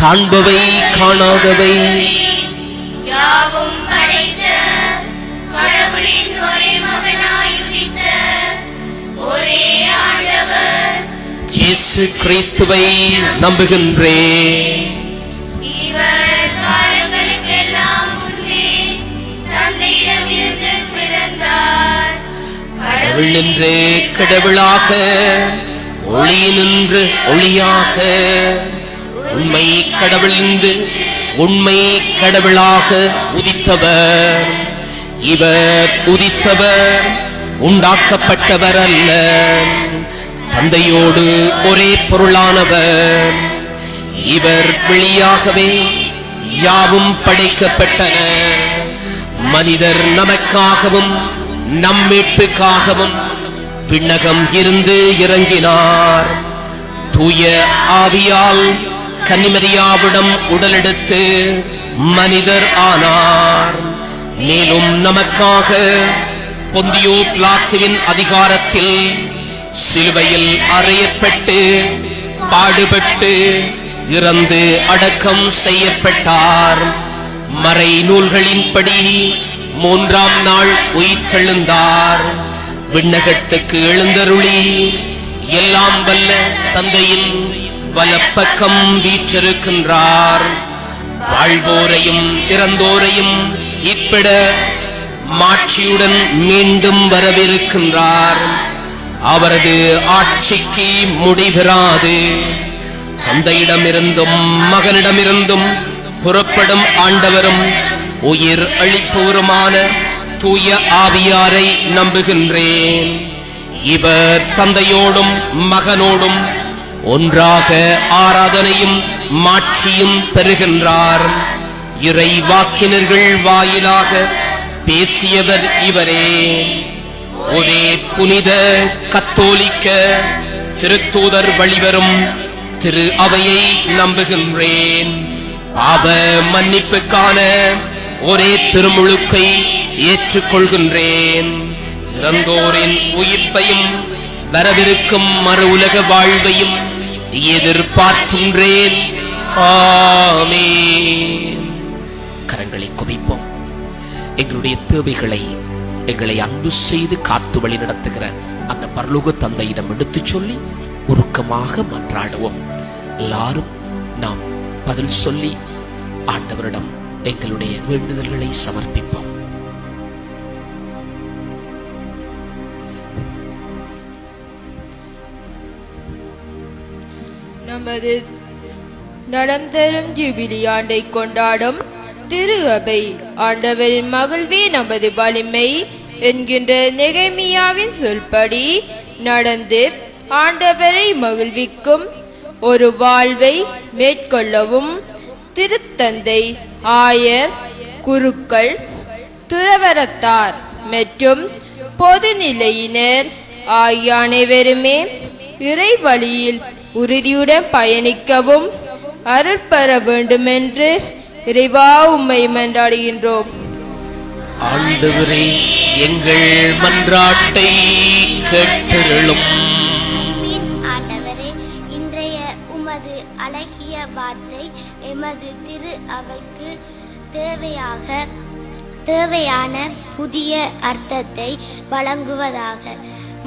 காண்பவை காணாதவை யாவும் படைத்த கடவுளின் ஒரே மகனாய் உதித்த ஒரே ஆண்டவர் இயேசு கிறிஸ்துவை நம்புகின்றேன். இவர் காலங்களுக்கெல்லாம் முன்னே தந்தையிடமிருந்து பிறந்தார். கடவுள் நின்று கடவுளாக, ஒளி நின்று ஒளியாக, உண்மை கடவுள் நின்று உண்மை கடவுளாக உதித்தவர். இவர் உதித்தவர், உண்டாக்கப்பட்டவர் அல்ல, தந்தையோடு ஒரே பொருளானவர். இவர் வெளியாகவே யாவும் படைக்கப்பட்டன. மனிதர் நமக்காகவும் நம் மீட்புக்காகவும் விண்ணகம் இருந்து இறங்கினார். தூய ஆவியால் கன்னிமரியாவிடம் உடலெடுத்து மனிதர் ஆனார். மேலும் நமக்காக பொந்தியோ பிலாத்துவின் அதிகாரத்தில் சிலுவையில் அறையப்பட்டு பாடுபட்டு இறந்து அடக்கம் செய்யப்பட்டார். மறை நூல்களின்படி 3ஆம் நாள் உயிர்த்தெழுந்தார். விண்ணகத்துக்கு எழுந்தருளி எல்லாம் வல்ல தந்தையின் வலப்பக்கம் வீற்றிருக்கின்றார். வாழ்வோரையும் இறந்தோரையும் இப்பட மாட்சியுடன் மீண்டும் வரவிருக்கின்றார். அவரது ஆட்சிக்கு முடிவிராது. தந்தையிடமிருந்தும் மகனிடமிருந்தும் புறப்படும் ஆண்டவரும் உயிர் அளிப்பவருமான தூய ஆவியாரை நம்புகின்றேன். இவர் தந்தையோடும் மகனோடும் ஒன்றாக ஆராதனையும் மாட்சியும் பெறுகின்றார். இறை வாக்கினர்கள் வாயிலாக பேசியவர் இவரே. ஒரே புனித கத்தோலிக்க திருத்தூதர் வழிவரும் திரு அவையை நம்புகின்றேன். பாவ மன்னிப்புக்கான ஒரே திருமுழுக்கை ஏற்றுக்கொள்கின்றேன். இறந்தோரின் உயிர்ப்பையும் வரவிருக்கும் மறு உலக வாழ்வையும் எதிர்பார்க்கின்றேன். ஆமென். கரங்களை குவிப்போம். எங்களுடைய தேவைகளை எங்களை அன்பு செய்து காத்து வழி நடத்துகிற அந்த பரலோக தந்தையிடம் எடுத்துச் சொல்லி உருக்கமாக மன்றாடுவோம். எல்லாரும் நாம் பதில் சொல்லி ஆண்டவரிடம் எங்களுடைய வேண்டுதல்களை சமர்ப்பிப்போம். நமது நடம் தரும் ஜூபிலி ஆண்டை கொண்டாடும் திரு அபை ஆண்டவரின் மகிழ்வே நமது வலிமை என்கின்ற நெகேமியாவின் சொல்படி நடந்து ஆண்டவரை மகிழ்விக்கும் ஒரு வாழ்வை மேற்கொள்ளவும் திருத்தந்தை, ஆயர், குருக்கள், துறவரத்தார் மற்றும் பொதுநிலையினர் ஆகிய அனைவருமே இறை வழியில் உறுதியுடன் பயணிக்கவும் அருள் பெற வேண்டும் என்று இறைவா உம்மை மன்றாடுகின்றோம். ஆண்டவரே, எங்கள் மன்றாட்டை கேட்டருளும். ஆண்டவரே, இன்றைய உமது அழகிய வார்த்தை எமது திரு அவைக்கு தேவையான புதிய அர்த்தத்தை வழங்குவதாக.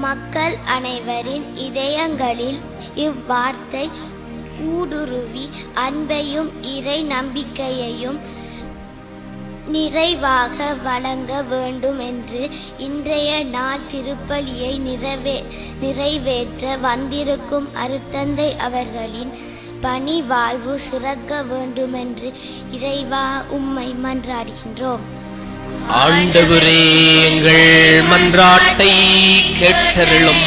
மக்கள் அனைவரின் இதயங்களில் இவ்வார்த்தை ஊடுருவி அன்பையும் இறை நம்பிக்கையையும் நிறைவாக வழங்க வேண்டும் என்று இன்றைய நாள் திருப்பலியை நிறைவேற்ற வந்திருக்கும் அருத்தந்தை அவர்களின் பணி வாழ்வு சிறக்க வேண்டும் என்று இறைவா உம்மை மன்றாடுகின்றோம். ஆண்டவரே, எங்கள் மன்றாட்டை கேட்டருளும்.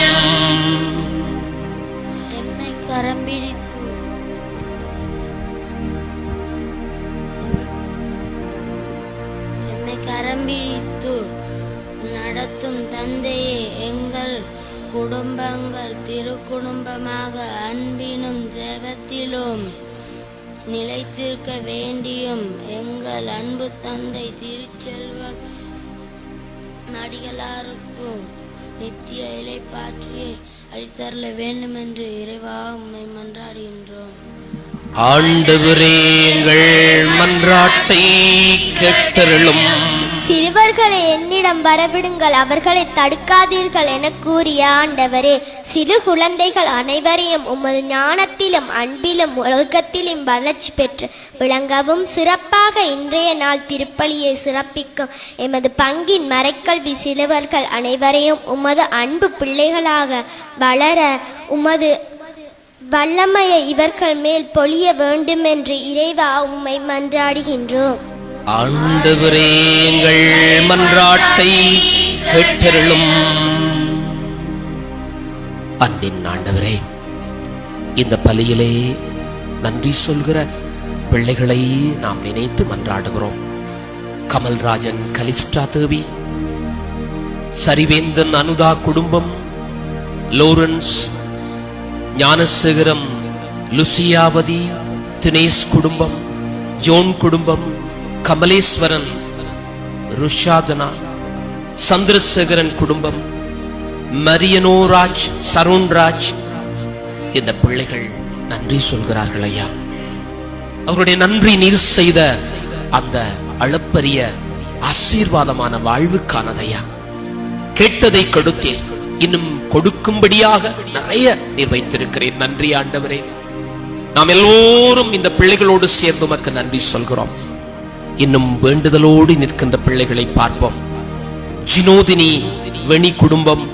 எம்மை கரம்பிடித்து நடத்தும் தந்தையே, எங்கள் குடும்பங்கள் திருக்குடும்பமாக அன்பினும் ஜெபத்திலும் நிலைத்திருக்க வேண்டியும் எங்கள் அன்பு தந்தை திருச்செல்வ நடிகளாருக்கு நித்திய இலைப்பாற்றியை அளித்தரல வேண்டும் என்று இறைவா உம்மை மன்றாடுகின்றோம். ஆண்டவரே, எங்கள் மன்றாட்டை கேட்டருளும். சிறுவர்களை என்னிடம் வரவிடுங்கள், அவர்களை தடுக்காதீர்கள் என கூறிய ஆண்டவரே, சிறு குழந்தைகள் அனைவரையும் உமது ஞானத்திலும் அன்பிலும் ஒழுக்கத்திலும் வளர்ச்சி பெற்று விளங்கவும் சிறப்பாக இன்றைய நாள் திருப்பலியை சிறப்பிக்கும் எமது பங்கின் மறைக்கல்வி சிறுவர்கள் அனைவரையும் உமது அன்பு பிள்ளைகளாக வளர உமது வல்லமையை இவர்கள் மேல் பொழிய வேண்டும் என்று இறைவா உம்மை மன்றாடுகின்றோம். ஆண்டவரே, எங்கள் மன்றாட்டை கேட்டருளும். அன்பின் ஆண்டவரே, இந்த பலியிலே நன்றி சொல்கிற பிள்ளைகளை நாம் நினைத்து மன்றாடுகிறோம். கமல்ராஜன், கலிஸ்டா தேவி, சரிவேந்தன், அனுதா குடும்பம், லோரன்ஸ், ஞானசேகரம், லுசியாவதி, தினேஷ் குடும்பம், ஜோன் குடும்பம், கமலேஸ்வரன், ருஷாதனா, சந்திரசேகரன் குடும்பம், மரியனோராஜ், சரோன்ராஜ், இந்த பிள்ளைகள் நன்றி சொல்கிறார்கள் ஐயா. அவருடைய நன்றி நீர் செய்த அந்த அளப்பரிய ஆசீர்வாதமான வாழ்வுக்கானதையா. கேட்டதை கொடுத்தேன், இன்னும் கொடுக்கும்படியாக நிறைய நீர் வைத்திருக்கிறேன். நன்றி ஆண்டவரே. நாம் எல்லோரும் இந்த பிள்ளைகளோடு சேர்ந்து உமக்கு நன்றி சொல்கிறோம். இன்னும் வேண்டுதலோடு நிற்கின்ற பிள்ளைகளை பார்ப்போம். ஜினோதினி வெணி குடும்பம்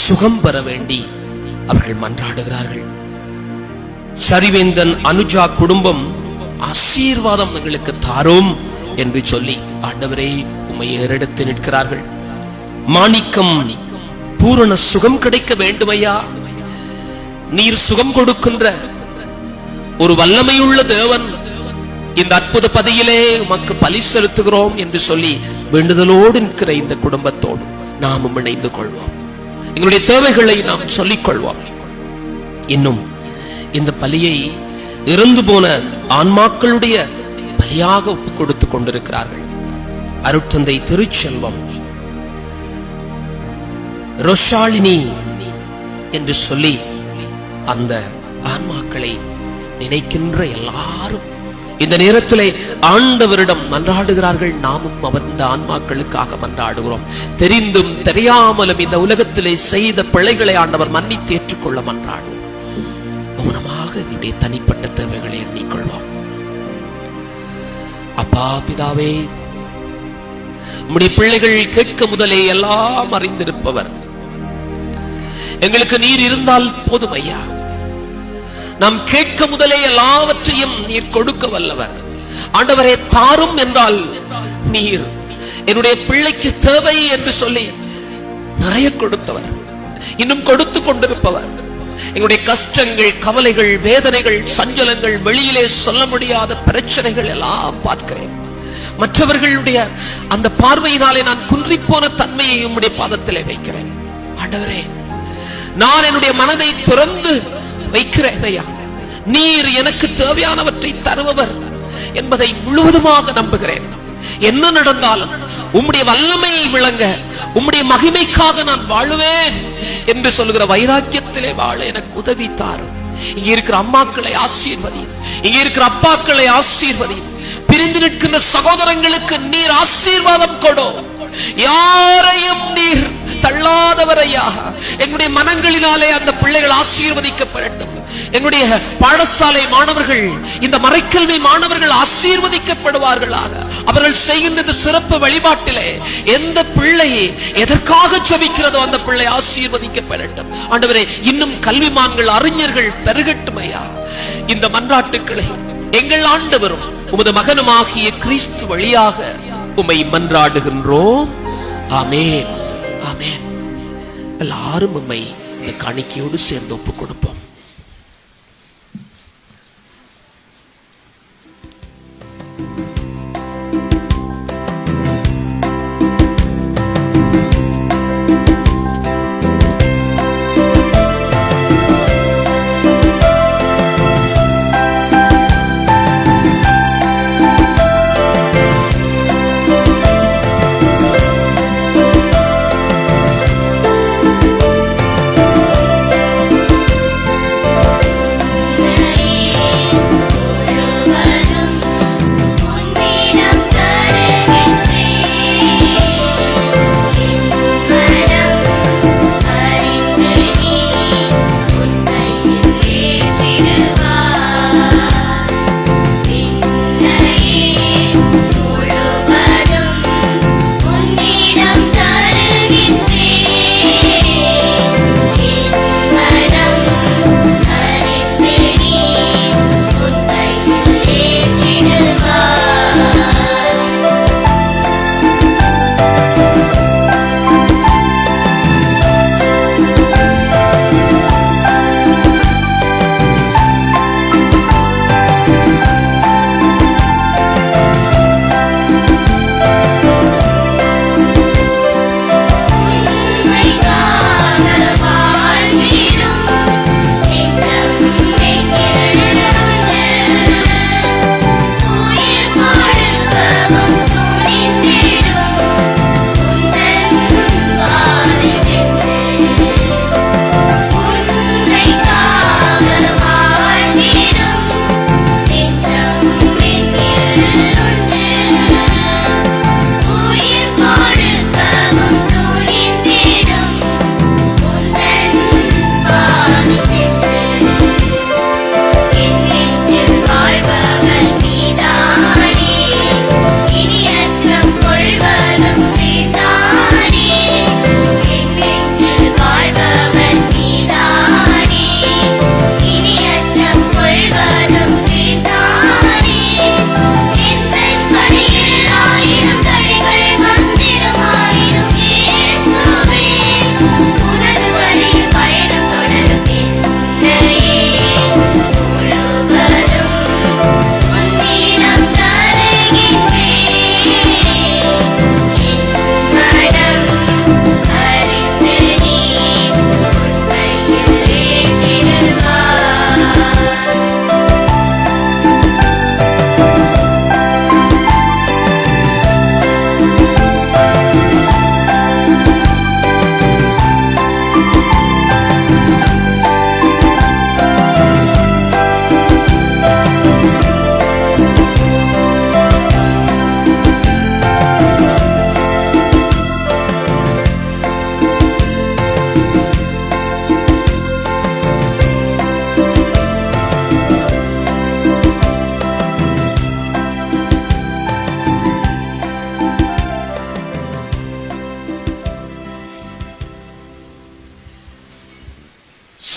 சுகம் பெற வேண்டி அவர்கள் மன்றாடுகிறார்கள். சரிவேந்தன், அனுஜா குடும்பம் ஆசீர்வாதம் எங்களுக்கு தாரும் என்று சொல்லி ஆண்டவரே உம்மை ஏறெடுத்து நிற்கிறார்கள். மாணிக்கம், பூரண சுகம் கிடைக்க வேண்டுமையா. நீர் சுகம் கொடுக்கின்ற ஒரு வல்லமையுள்ள தேவன். இந்த அற்புத பதியிலே உமக்கு பலி செலுத்துகிறோம் என்று சொல்லி வேண்டுதலோடு நிற்கிற இந்த குடும்பத்தோடு நாமும் இணைந்து கொள்வோம். எங்களுடைய தேவைகளை நாம் சொல்லிக் கொள்வோம். இன்னும் இந்த பலியை இறந்து போன ஆன்மாக்களுடைய பலியாக ஒப்புக் கொடுத்து கொண்டிருக்கிறார்கள். அருட்தந்தை திருச்செல்வம், ரொஷாலினி என்று சொல்லி அந்த ஆன்மாக்களை நினைக்கின்ற எல்லாரும் இந்த நேரத்திலே ஆண்டவரிடம் மன்றாடுகிறார்கள். நாமும் அந்த ஆன்மாக்களுக்காக மன்றாடுகிறோம். தெரிந்தும் தெரியாமலும் இந்த உலகத்திலே செய்த பிழைகளை ஆண்டவர் மன்னித்து ஏற்றுக்கொள்ள மன்றாடுவோம். மௌனமாக என்னுடைய தனிப்பட்ட தேவைகளை எண்ணிக்கொள்வோம். அப்பா பிதாவே, உம்முடைய பிள்ளைகள் கேட்க முதலே எல்லாம் அறிந்திருப்பவர். எங்களுக்கு நீர் இருந்தால் போதும் ஐயா. நாம் கேட்க முதலே எல்லாவற்றையும் நீர் கொடுக்க வல்லவர். ஆண்டவரே, தாரும் என்றால் நீர் என்னுடைய பிள்ளைக்கு தேவை என்று சொல்லி நிறைய கொடுத்தவர், இன்னும் கொடுத்து கொண்டிருப்பவர். எங்களுடைய கஷ்டங்கள், கவலைகள், வேதனைகள், சஞ்சலங்கள், வெளியிலே சொல்ல முடியாத பிரச்சனைகள் எல்லாம் பார்க்கிறேன். மற்றவர்களுடைய அந்த பார்வையினாலே நான் குன்றிப்போன தன்மையை உம்முடைய பாதத்திலே வைக்கிறேன். ஆண்டவரே, நான் என்னுடைய மனதை திறந்து வைக்கிறேன் ஐயா. நீர் எனக்கு தேவையானவற்றை தருபவர் என்பதை முழுவதுமாக நம்புகிறேன். என்ன நடந்தாலும் உம்முடைய வல்லமையை விளங்க, உம்முடைய மகிமைக்காக நான் வாழுவேன் என்று சொல்லுகிற வைராக்கியத்திலே வாழ எனக்கு உதவி தாரும். இங்க இருக்கிற அம்மாக்களை ஆசீர்வதி, இங்க இருக்கிற அப்பாக்களை ஆசீர்வதி. பிரிந்து நிற்கின்ற சகோதரங்களுக்கு நீர் ஆசீர்வாதம் கொடு. யாரையும் நீர் தள்ளாதவரையா. எங்களுடைய மனங்களினாலே அந்த பிள்ளைகள் ஆசீர்வதிக்கப்படட்டும். எங்களுடைய பாடசாலை மாணவர்கள், இந்த மறைக்கல்வி மாணவர்கள் ஆசீர்வதிக்கப்படுவார்களாக. அவர்கள் செய்கின்ற சிறப்பு வழிபாட்டிலே எந்த பிள்ளை எதற்காக ஜெபிக்கிறதோ அந்த பிள்ளை ஆசீர்வதிக்கப்படட்டும். ஆண்டவரே, இன்னும் கல்விமான்கள், அறிஞர்கள் பெருகட்டும் ஐயா. இந்த மன்றாட்டுக்களை எங்கள் ஆண்டவரும் உமது மகனுமாகிய கிறிஸ்து வழியாக உம்மை மன்றாடுகின்றோம். ஆமென், ஆமென். எல்லாரும் உம்மை இந்த காணிக்கையோடு சேர்ந்து ஒப்புக் கொடுப்போம்.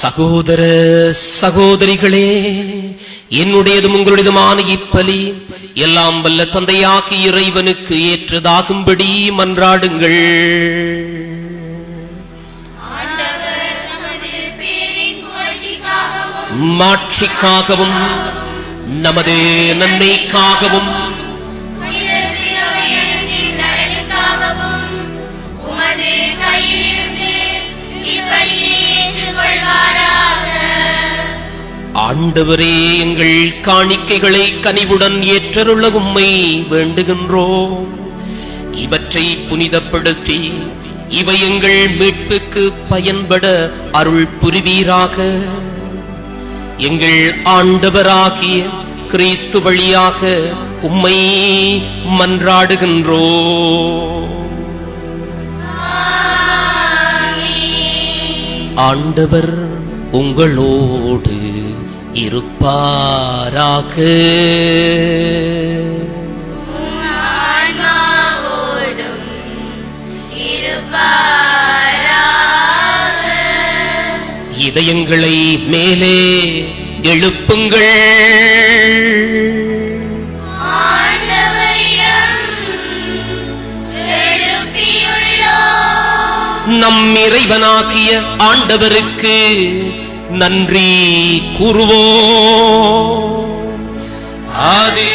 சகோதர சகோதரிகளே, என்னுடையதும் உங்களுடையதுமான இப்பலி எல்லாம் வல்ல தந்தையாகி இறைவனுக்கு ஏற்றதாகும்படி மன்றாடுங்கள். மாட்சிக்காகவும் நமது நன்மைக்காகவும் ஆண்டவரே, எங்கள் காணிக்கைகளை கனிவுடன் ஏற்றருள உம்மை வேண்டுகின்றோம். இவற்றை புனிதப்படுத்தி இவை எங்கள் மீட்புக்கு பயன்பட அருள் புரிவீராக. எங்கள் ஆண்டவராகிய கிறிஸ்து வழியாக உம்மை மன்றாடுகின்றோம். ஆண்டவர் உங்களோடு இருப்பாராக. இதயங்களை மேலே எழுப்புங்கள். நம் இறைவனாகிய ஆண்டவருக்கு நன்றி கூறுவோம். அது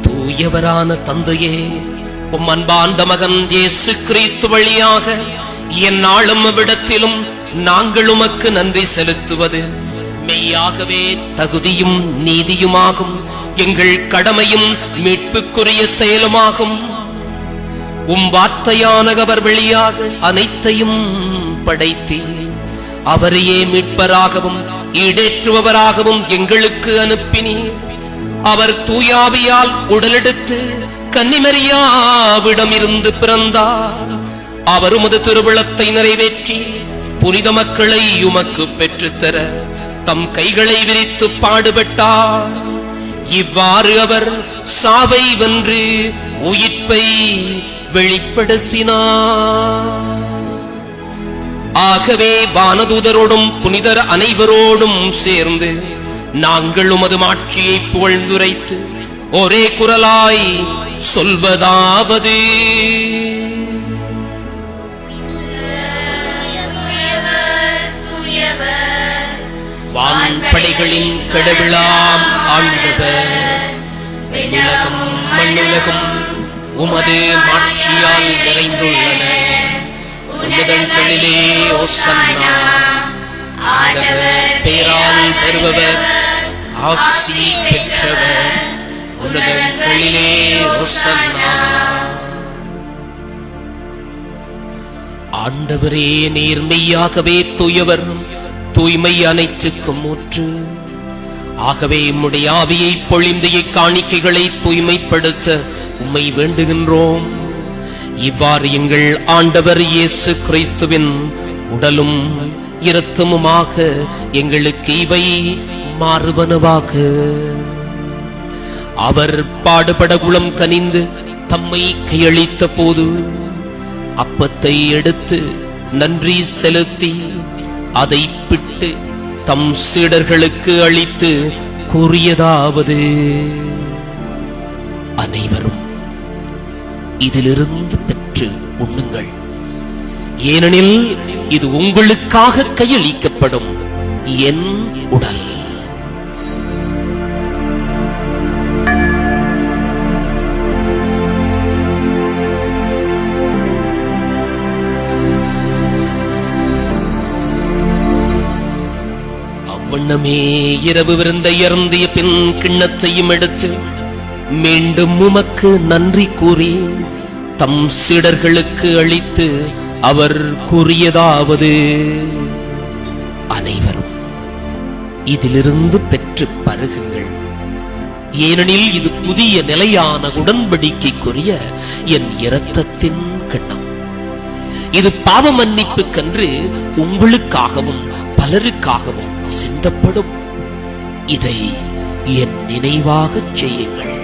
தூயவரான தந்தையே, உம் அன்பார்ந்த மகன் இயேசு கிறிஸ்து வழியாக எந்நாளும் அவ்விடத்திலும் நாங்கள் உமக்கு நன்றி செலுத்துவது மெய்யாகவே தகுதியும் நீதியுமாகும். எங்கள் கடமையும் மீட்புக்குரிய செயலுமாகும். உம் வார்த்தையான அவர் வழியாக அனைத்தையும் படைத்தீ அவரையே மீட்பராகவும் ஈடேற்றுபவராகவும் எங்களுக்கு அனுப்பினீர். அவர் தூயாவியால் உடலெடுத்து கன்னிமரியாவிடம் இருந்து பிறந்தார். அவர் உமது திருவிழத்தை நிறைவேற்றி புனித மக்களை உமக்கு பெற்றுத்தர தம் கைகளை விரித்து பாடுபட்டார். இவ்வாறு அவர் சாவை வென்று உயிர்ப்பை வெளிப்படுத்தினார். ஆகவே வானதூதரோடும் புனிதர் அனைவரோடும் சேர்ந்து நாங்கள் உமது மாட்சியை புகழ்ந்துரைத்து ஒரே குரலாய் சொல்வதாவது: வான்படைகளின் கடவுளாம் ஆண்டவர், விண்ணுலகம் மண்ணுலகம் உமது மாட்சியால் நிறைந்துள்ளன. உன்னதங்களிலே ஓசன்னா. ஆண்டவர் பேரால் பெறுபவர் ஆசி பெற்றவர். உன்னதங்களிலே ஓசன்னா. ஆண்டவரே, நீர் மெய்யாகவே தூயவர், தூய்மை அனைத்துக்கும் ஊற்று. ஆகவே உம்முடைய ஆவியை பொழிந்து இக்காணிக்கைகளை தூய்மைப்படுத்த உம்மை வேண்டுகின்றோம். இவ்வாறு எங்கள் ஆண்டவர் இயேசு கிறிஸ்துவின் உடலும் இரத்தமுமாக எங்களுக்கு இவை மாறுவனவாக. அவர் பாடுபட உளம் கனிந்து தம்மை கையளித்த போது அப்பத்தை எடுத்து நன்றி செலுத்தி அதை பிட்டு தம் சீடர்களுக்கு அளித்து கூறியதாவது: அனைவரும் இதிலிருந்து பெற்று உண்ணுங்கள், ஏனெனில் இது உங்களுக்காக கையளிக்கப்படும் என் உடல். அவ்வண்ணமே இரவு விருந்தை அருந்திய பின் கிண்ணத்தையும் எடுத்து மீண்டும் உமக்கு நன்றி கூறி தம் சீடர்களுக்கு அளித்து அவர் கூறியதாவது: அனைவரும் இதிலிருந்து பெற்று பருகுங்கள், ஏனெனில் இது புதிய நிலையான உடன்படிக்கைக்குரிய என் இரத்தத்தின் கிண்ணம். இது பாவ மன்னிப்புக்கென்று உங்களுக்காகவும் பலருக்காகவும் சிந்தப்படும். இதை என் நினைவாகச் செய்யுங்கள்.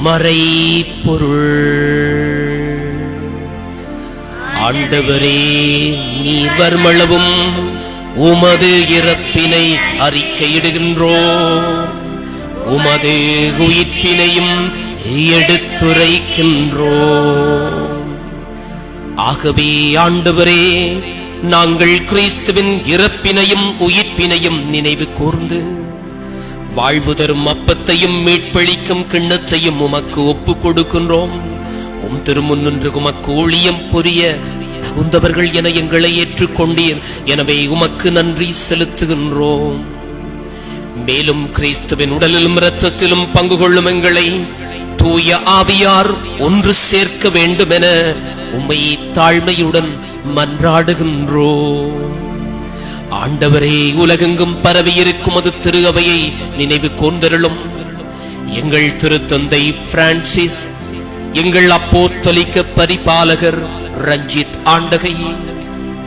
மறைபொருள். ஆண்டவரே, நீர் வருமளவும் உமது இறப்பினை அறிக்கையிடுகின்றோம், உமது உயிர்ப்பினையும் எடுத்துரைக்கின்றோம். ஆகவே ஆண்டவரே, நாங்கள் கிறிஸ்துவின் இறப்பினையும் உயிர்ப்பினையும் நினைவு கூர்ந்து வாழ்வு தரும் அப்பத்தையும் மீட்பளிக்கும் கிண்ணத்தையும் உமக்கு ஒப்புக் கொடுக்கின்றோம். உம் திருமுன்னின்று உமக்கு ஊழியம் புரிய தகுந்தவர்கள் என எங்களை ஏற்றுக்கொண்டீர். எனவே உமக்கு நன்றி செலுத்துகின்றோம். மேலும் கிறிஸ்துவின் உடலிலும் இரத்தத்திலும் பங்கு கொள்ளும் எங்களை தூய ஆவியார் ஒன்று சேர்க்க வேண்டும் என உம்மை தாழ்மையுடன் மன்றாடுகின்றோம். ஆண்டவரே, உலகெங்கும் பரவியிருக்கும் அது திரு அவையை நினைவு கூர்ந்தருளும். எங்கள் திருத்தந்தை பிரான்சிஸ், எங்கள் அப்போஸ்தலிக்க பரிபாலகர் ரஞ்சித் ஆண்டகை,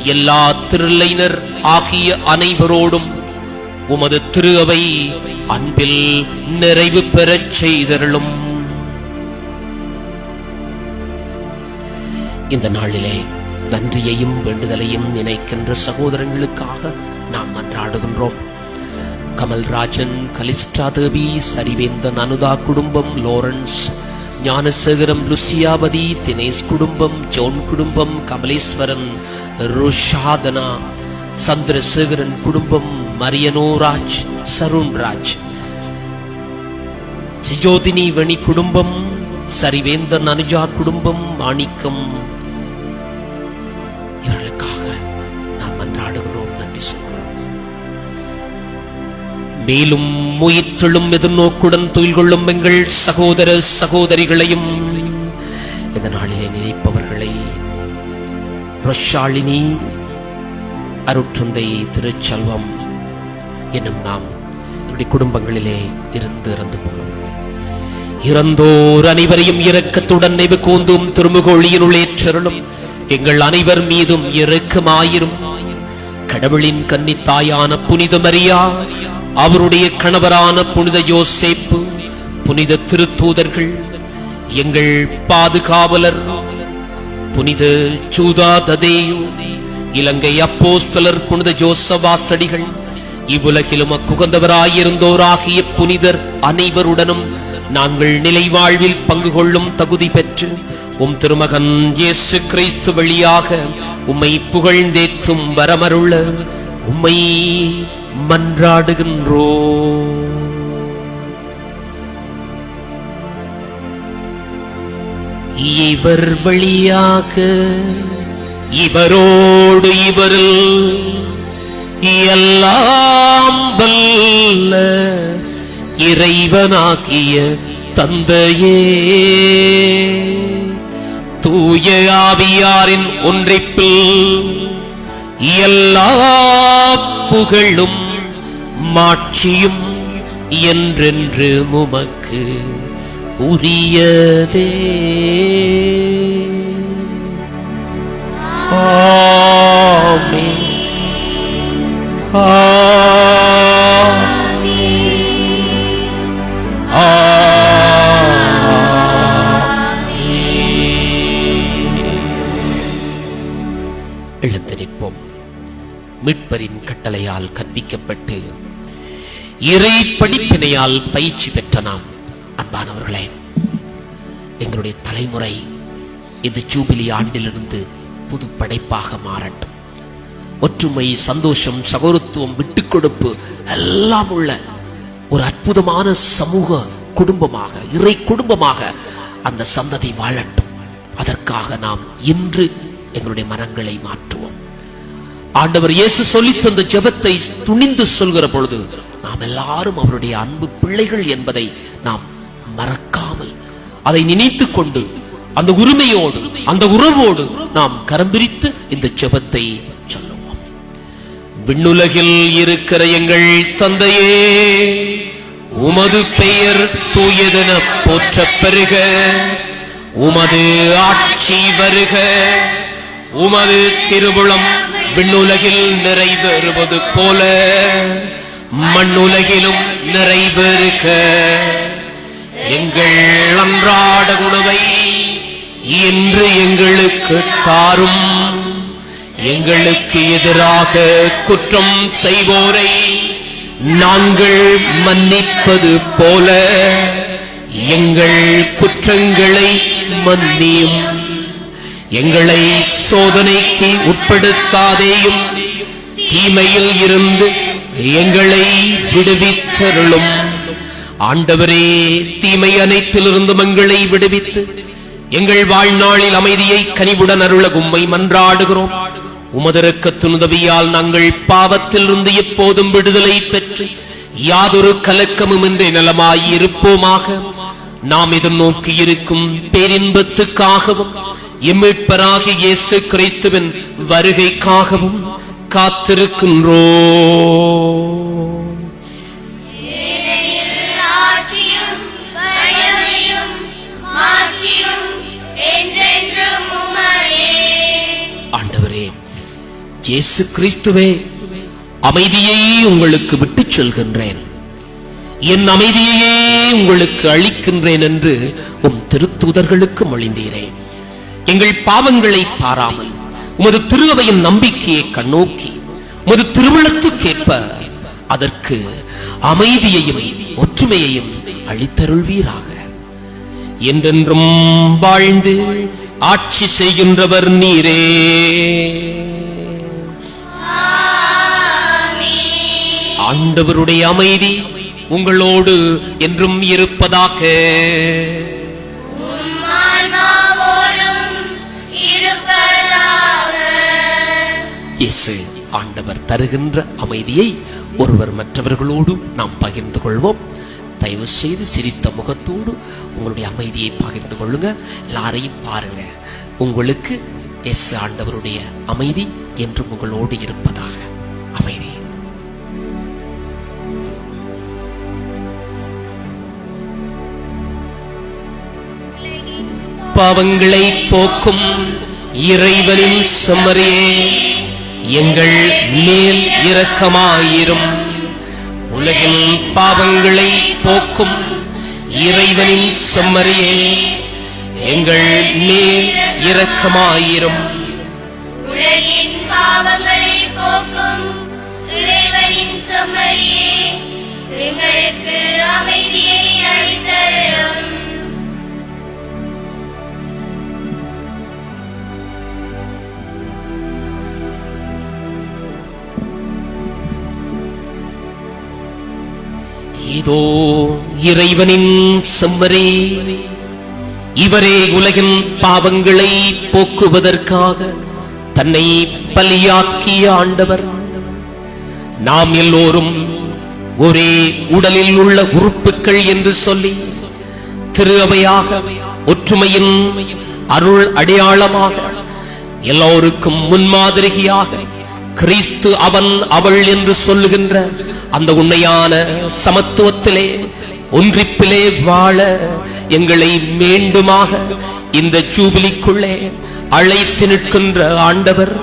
எல்லா திருநிலையினர் ஆகிய அனைவரோடும் உமது திரு அவை அன்பில் நிறைவு பெறச் செய்தருளும். இந்த நாளிலே நன்றியையும் வேண்டுதலையும் நினைக்கின்ற சகோதரங்களுக்காக நாம் மன்றாடுகின்றோம். கமல்ராஜன், கலிஸ்டா தேவி, சரிவேந்தன் அனுதா குடும்பம், லாரன்ஸ், ஞானசேகரம், லுசியாவதி, தினேஷ் குடும்பம், ஜோன் குடும்பம், கமலேஸ்வரன், ருஷாதனா, சந்திரசேகரன் குடும்பம், மரியனோராஜ், சருண்ராஜ், சிஜோதினி வணி குடும்பம், சரிவேந்தன் அனுஜா குடும்பம், மாணிக்கம், இவர்களுக்காக நாம் மன்றாடுகிறோம், நன்றி சொல்கிறோம். மேலும் முயற்றலும் எதிர்நோக்குடன் தொழில் கொள்ளும் எங்கள் சகோதர சகோதரிகளையும் இந்த நாளிலே நினைப்பவர்களை ரோஷாலினி, அருட்தந்தை திருச்செல்வம் என்னும் நாம் என்னுடைய குடும்பங்களிலே இருந்து இறந்து போனவர்கள், இறந்தோர் அனைவரையும் இரக்கத்துடன் நினைவு கூர்ந்தும் திருமுகொழியினுள் ஏற்றருளும். எங்கள் அனைவர் மீதும் இரக்கமாயிரும். கடவுளின் கன்னித்தாயான புனித மரியா, அவருடைய கணவரான புனித யோசேப்பு, புனித திருத்தூதர்கள், எங்கள் பாதுகாவலர் புனித ஜூதா ததேயு, இலங்கை அப்போஸ்தலர் புனித ஜோசவாசடிகள், இவ்வுலகிலும் அக்குகந்தவராயிருந்தோராகிய புனிதர் அனைவருடனும் நாங்கள் நிலை வாழ்வில் பங்கு கொள்ளும் தகுதி பெற்று உம் திருமகன் இயேசு கிறிஸ்து வழியாக உம்மை புகழ்ந்தேற்றும் வரமருள உம்மை மன்றாடுகின்றோம். இவர் வழியாக இவரோடு இவரில் எல்லாம் வல்ல இறைவனாகிய தந்தையே, தூய ஆவியாரின் ஒன்றிப்பில் எல்லா புகழும் மாட்சியும் என்றென்று உமக்கு உரியதே. ஆமென். எழுந்திருப்போம். மீட்பரின் கட்டளையால் கற்பிக்கப்பட்டு இறை படிப்பினையால் பயிற்சி பெற்ற நாம் அன்பானவர்களே, எங்களுடைய தலைமுறை இந்த ஜூபிலி ஆண்டிலிருந்து புது படைப்பாக மாறட்டும். ஒற்றுமை, சந்தோஷம், சகோதரத்துவம், விட்டுக் கொடுப்பு எல்லாம் உள்ள ஒரு அற்புதமான சமூக குடும்பமாக, இறை குடும்பமாக அந்த சந்ததி வாழட்டும். அதற்காக நாம் இன்று எங்களுடைய மனங்களை மாற்றுவோம். ஆண்டவர் இயேசு சொல்லித் தந்த ஜெபத்தை துணிந்து சொல்கிற பொழுது நாம் எல்லாரும் அவருடைய அன்பு பிள்ளைகள் என்பதை நாம் மறக்காமல் அதை நினைத்துக் கொண்டு அந்த உரிமையோடு அந்த உறவோடு நாம் கரம் பிரித்து இந்த ஜெபத்தை சொல்லுவோம். விண்ணுலகில் இருக்கிற எங்கள் தந்தையே, உமது பெயர் தூயதென போற்றப் பெறுக. உமது ஆட்சி வருக. உமது திருவுளம் விண்ணுலகில் நிறைவேறுவது போல மண்ணுலகிலும் நிறைவேறுக. எங்கள் அன்றாட உணவை இன்று எங்களுக்கு தாரும். எங்களுக்கு எதிராக குற்றம் செய்வோரை நாங்கள் மன்னிப்பது போல எங்கள் குற்றங்களை மன்னியும். எங்களை சோதனைக்கு உட்படுத்தாதேயும், தீமையில் இருந்து எங்களை விடுவித்தருளும். ஆண்டவரே, தீமை அனைத்திலிருந்தும் எங்களை விடுவித்து எங்கள் வாழ்நாளில் அமைதியை கனிவுடன் அருள உம்மை மன்றாடுகிறோம். உமது இரக்கத்தின் உதவியால் நாங்கள் பாவத்திலிருந்து எப்போதும் விடுதலை பெற்று யாதொரு கலக்கமும் இன்றி நலமாய் இருப்போமாக. நாம் எதிர்நோக்கி இருக்கும் பேரின்பத்துக்காகவும் எம்மீட்பராகிய இயேசு கிறிஸ்துவின் வருகைக்காகவும் காத்திருக்கின்றோம். ஆட்சியும் வல்லமையும் மாட்சியும் என்றென்றும் உம்மையே. ஆண்டவரே இயேசு கிறிஸ்துவே, அமைதியை உங்களுக்கு விட்டுச் செல்கின்றேன், என் அமைதியையே உங்களுக்கு அளிக்கின்றேன் என்று உம் திருத்தூதர்களுக்கு மொழிந்தீரே. எங்கள் பாவங்களை பாராமல் உமது திருவையின் நம்பிக்கையை கண்ணோக்கி உமது திருவுளத்துக்கேற்ப அதற்கு அமைதியையும் ஒற்றுமையையும் அளித்தருள்வீராக. என்றென்றும் வாழ்ந்து ஆட்சி செய்கின்றவர் நீரே. ஆண்டவருடைய அமைதி உங்களோடு என்றும் இருப்பதாக. இயேசு ஆண்டவர் தருகின்ற அமைதியை ஒருவர் மற்றவர்களோடு நாம் பகிர்ந்து கொள்வோம். தயவு செய்து சிரித்த முகத்தோடு உங்களுடைய அமைதியை பகிர்ந்து கொள்ளுங்க. எல்லாரையும் பாருங்க. உங்களுக்கு இயேசு ஆண்டவருடைய அமைதி என்றும் உங்களோடு இருப்பதாக. அமைதி. பாவங்களை போக்கும் இறைவனின் செம்மறியே, எங்கள் மேல் இரக்கமாயிரும். உலகின் பாவங்களை போக்கும் இறைவனின் செம்மறியே, எங்கள் மேல் இரக்கமாயிரும். உலகின் பாவங்களை போக்கும் இறைவனின் செம்மறியே, எங்களுக்கு அமைதியை அளித்தருளும். இதோ இறைவனின் செம்மறி, இவரே உலகின் பாவங்களை போக்குவதற்காக தன்னை பலியாக்கிய ஆண்டவர். நாம் எல்லோரும் ஒரே உடலில் உள்ள உறுப்புகள் என்று சொல்லி திரு அவையாக ஒற்றுமையின் அருள் அடையாளமாக எல்லோருக்கும் முன்மாதிரியாக கிறிஸ்து அவன் அவள் என்று சொல்லுகின்ற அந்த உண்மையான சமத்துவத்திலே ஒன்றிப்பிலே வாழ எங்களை மீண்டுமாக இந்த ஜூபிலிக்குள்ளே அழைத்து நிற்கின்ற ஆண்டவர்.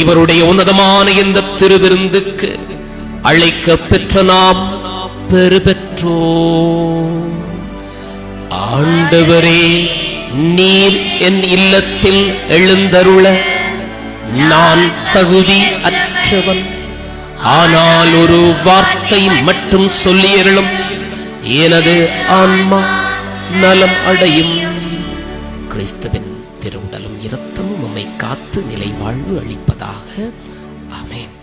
இவருடைய உன்னதமான இந்த திருவிருந்துக்கு அழைக்க பெற்ற நாம் பெறு பெற்றோம். ஆண்டவரே, நீர் என் இல்லத்தில் எழுந்தருள நான் தகுதி அற்றவன். ஆனால் ஒரு வார்த்தை மட்டும் சொல்லியருளும், எனது ஆன்மா நலம் அடையும். கிறிஸ்துவின் திருவுடலும் இரத்தமும் உம்மை காத்து நிலை வாழ்வு அளிப்பதாக. ஆமென்.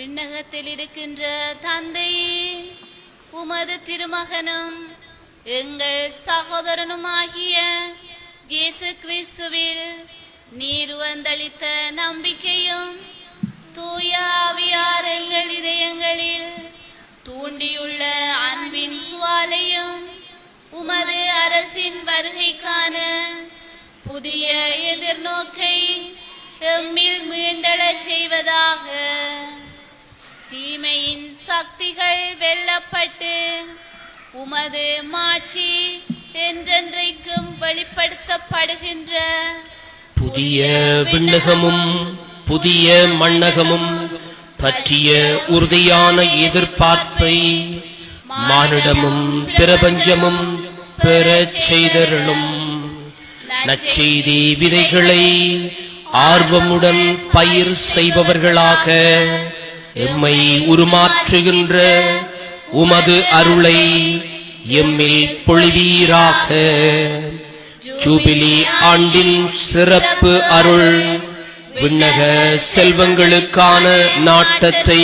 விண்ணகத்தில் இருக்கின்ற தந்தையே, உமது திருமகனும் எங்கள் சகோதரனுமாகிய இயேசு கிறிஸ்துவில் நீர் வந்தளித்த நம்பிக்கையும் தூய ஆவியார் எங்கள் இதயங்களில் தூண்டியுள்ள அன்பின் சுவாலையும் உமது அரசின் வருகைக்கான புதிய எதிர்நோக்கை எம்மில் மீண்டெழச் செய்வதாக. தீமையின் சக்திகள் வெல்லப்பட்டு உமது மாட்சி என்றென்றைக்கும் வெளிப்படுத்தப்படுகின்ற புதிய விண்ணகமும் புதிய மண்ணகமும் பற்றிய உறுதியான எதிர்பார்ப்பை மானிடமும் பிரபஞ்சமும் பெறச் செய்தருளும். நற்செய்தி விதைகளை ஆர்வமுடன் பயிர் செய்பவர்களாக எம்மை உருமாற்றுகின்ற உமது அருளை எம்மில் பொழிவீராக. ஜூபிலி ஆண்டின் சிறப்பு அருள் விண்ணக செல்வங்களுக்கான நாட்டத்தை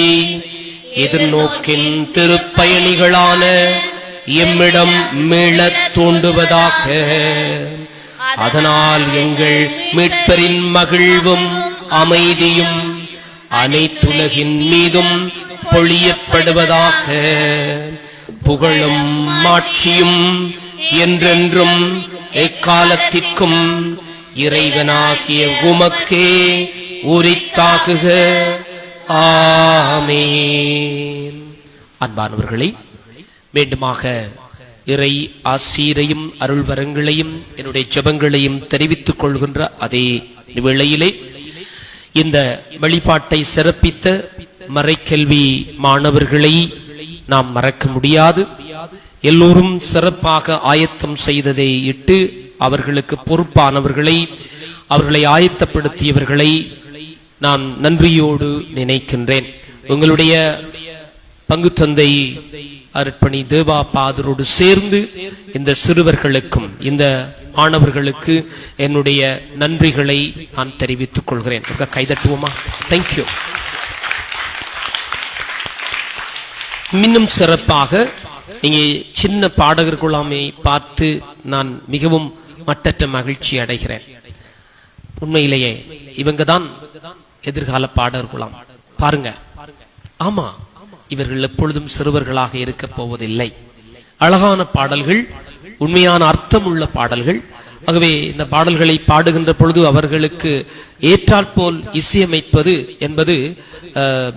எதிர்நோக்கின் திருப்பயணிகளான எம்மிடம் மீளத் தூண்டுவதாக. அதனால் எங்கள் மீட்பரின் மகிழ்வும் அமைதியும் அனைத்துலகின் மீதும் பொழியப்படுவதாக. புகழும் மாட்சியும் என்றென்றும் எக்காலத்திற்கும் இறைவனாகிய உமக்கே உரித்தாகுக. ஆமென். அன்பானவர்களே, மீண்டுமாக இறை ஆசீரையும் அருள்வரங்களையும் என்னுடைய ஜெபங்களையும் தெரிவித்துக் கொள்கின்ற அதே வேளையிலே இந்த வழிபாட்டை சிறப்பித்த மறைக்கல்வி மாணவர்களை நாம் மறக்க முடியாது. எல்லோரும் சிறப்பாக ஆயத்தம் செய்ததை இட்டு அவர்களுக்கு பொறுப்பானவர்களை, அவர்களை ஆயத்தப்படுத்தியவர்களை நான் நன்றியோடு நினைக்கின்றேன். உங்களுடைய பங்கு தந்தை அருட்பணி தேவா பாதரோடு சேர்ந்து இந்த சிறுவர்களுக்கும் இந்த மாணவர்களுக்கு என்னுடைய நன்றிகளை நான் தெரிவித்துக் கொள்கிறேன். கைதட்டுவோமா? தேங்க்யூ. இன்னும் சிறப்பாக நீங்க சின்ன பாடகர் குழாமை பார்த்து நான் மிகவும் மட்டற்ற மகிழ்ச்சி அடைகிறேன். உண்மையிலேயே இவங்க தான் எதிர்கால பாடகர் குழாம். பாருங்க, ஆமா, இவர்கள் எப்பொழுதும் சிறுவர்களாக இருக்க போவதில்லை. அழகான பாடல்கள், உண்மையான அர்த்தம் உள்ள பாடல்கள். ஆகவே இந்த பாடல்களை பாடுகின்ற பொழுது அவர்களுக்கு ஏற்றாற்போல் இசையமைப்பது என்பது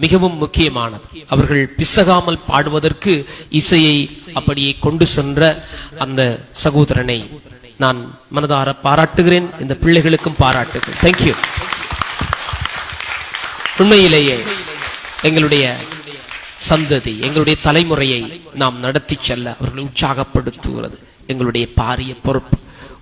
மிகவும் முக்கியமானது. அவர்கள் பிசகாமல் பாடுவதற்கு இசையை அப்படியே கொண்டு சென்ற அந்த சகோதரனை நான் மனதார பாராட்டுகிறேன். இந்த பிள்ளைகளுக்கும் பாராட்டுகிறேன். தேங்க்யூ. உண்மையிலேயே எங்களுடைய சந்ததி, எங்களுடைய தலைமுறையை நாம் நடத்தி செல்ல அவர்களை உற்சாகப்படுத்துகிறது எங்களுடைய பாரிய பொறுப்பு.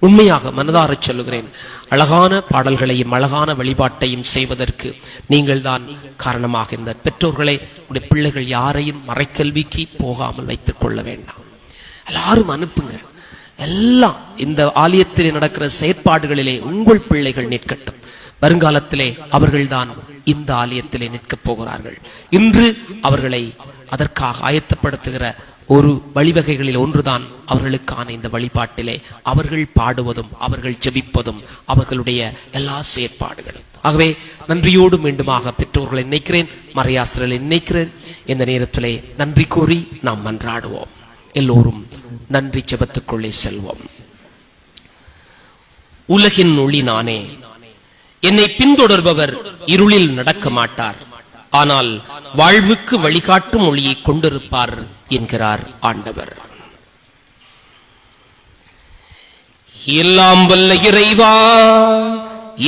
உண்மையாக மனதார சொல்லுகிறேன், அழகான பாடல்களையும் அழகான வழிபாட்டையும் செய்வதற்கு நீங்கள் தான் காரணமாக. இந்த பெற்றோர்களை, உடைய பிள்ளைகள் யாரையும் மறைக்கல்விக்கு போகாமல் வைத்துக் கொள்ள வேண்டாம். எல்லாரும் அனுப்புங்க. எல்லாம் இந்த ஆலயத்திலே நடக்கிற செயற்பாடுகளிலே உங்கள் பிள்ளைகள் நிற்கட்டும். வருங்காலத்திலே அவர்கள்தான் இந்த ஆலயத்திலே நிற்கப் போகிறார்கள். இன்று அவர்களை அதற்காக ஆயத்தப்படுத்துகிற ஒரு வழிவகைகளில் ஒன்றுதான் அவர்களுக்கான இந்த வழிபாட்டிலே அவர்கள் பாடுவதும் அவர்கள் ஜெபிப்பதும் அவர்களுடைய எல்லா செயற்பாடுகளும். ஆகவே நன்றியோடு மீண்டுமாக பெற்றோர்களை நினைக்கிறேன், மறையாசிரியர்களை நினைக்கிறேன். இந்த நேரத்திலே நன்றி கூறி நாம் மன்றாடுவோம். எல்லோரும் நன்றி ஜெபத்துக்குள்ளே செல்வோம். உலகின் ஒளி நானே, என்னை பின்தொடர்பவர் இருளில் நடக்க மாட்டார், ஆனால் வாழ்வுக்கு வழிகாட்டும் ஒளியை கொண்டிருப்பார் என்கிறார் ஆண்டவர். எல்லாம் வல்ல இறைவா,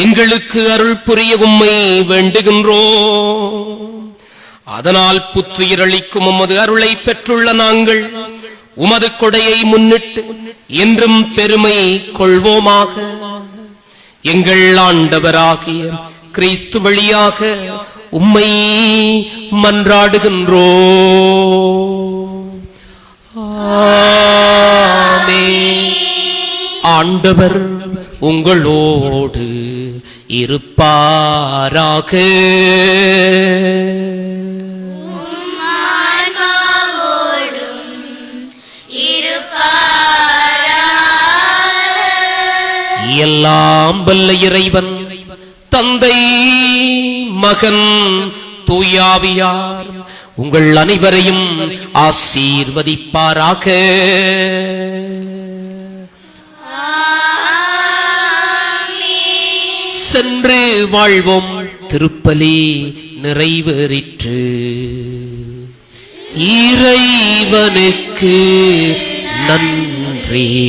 எங்களுக்கு அருள் புரிய உம்மை வேண்டுகின்றோம். அதனால் புத்துயிரளிக்கும் உமது அருளை பெற்றுள்ள நாங்கள் உமது கொடையை முன்னிட்டு என்றும் பெருமை கொள்வோமாக. எங்கள் ஆண்டவராகிய கிறிஸ்து வழியாக உம்மை மன்றாடுகின்றோ. ஆண்டவர் உங்களோடு இருப்பாராக. எல்லாம் வல்ல இறைவன் தந்தை மகன் தூயாவியார் உங்கள் அனைவரையும் ஆசீர்வதிப்பாராக. சென்று வாழ்வோம். திருப்பலி நிறைவேறிற்று. இறைவனுக்கு நன்றி.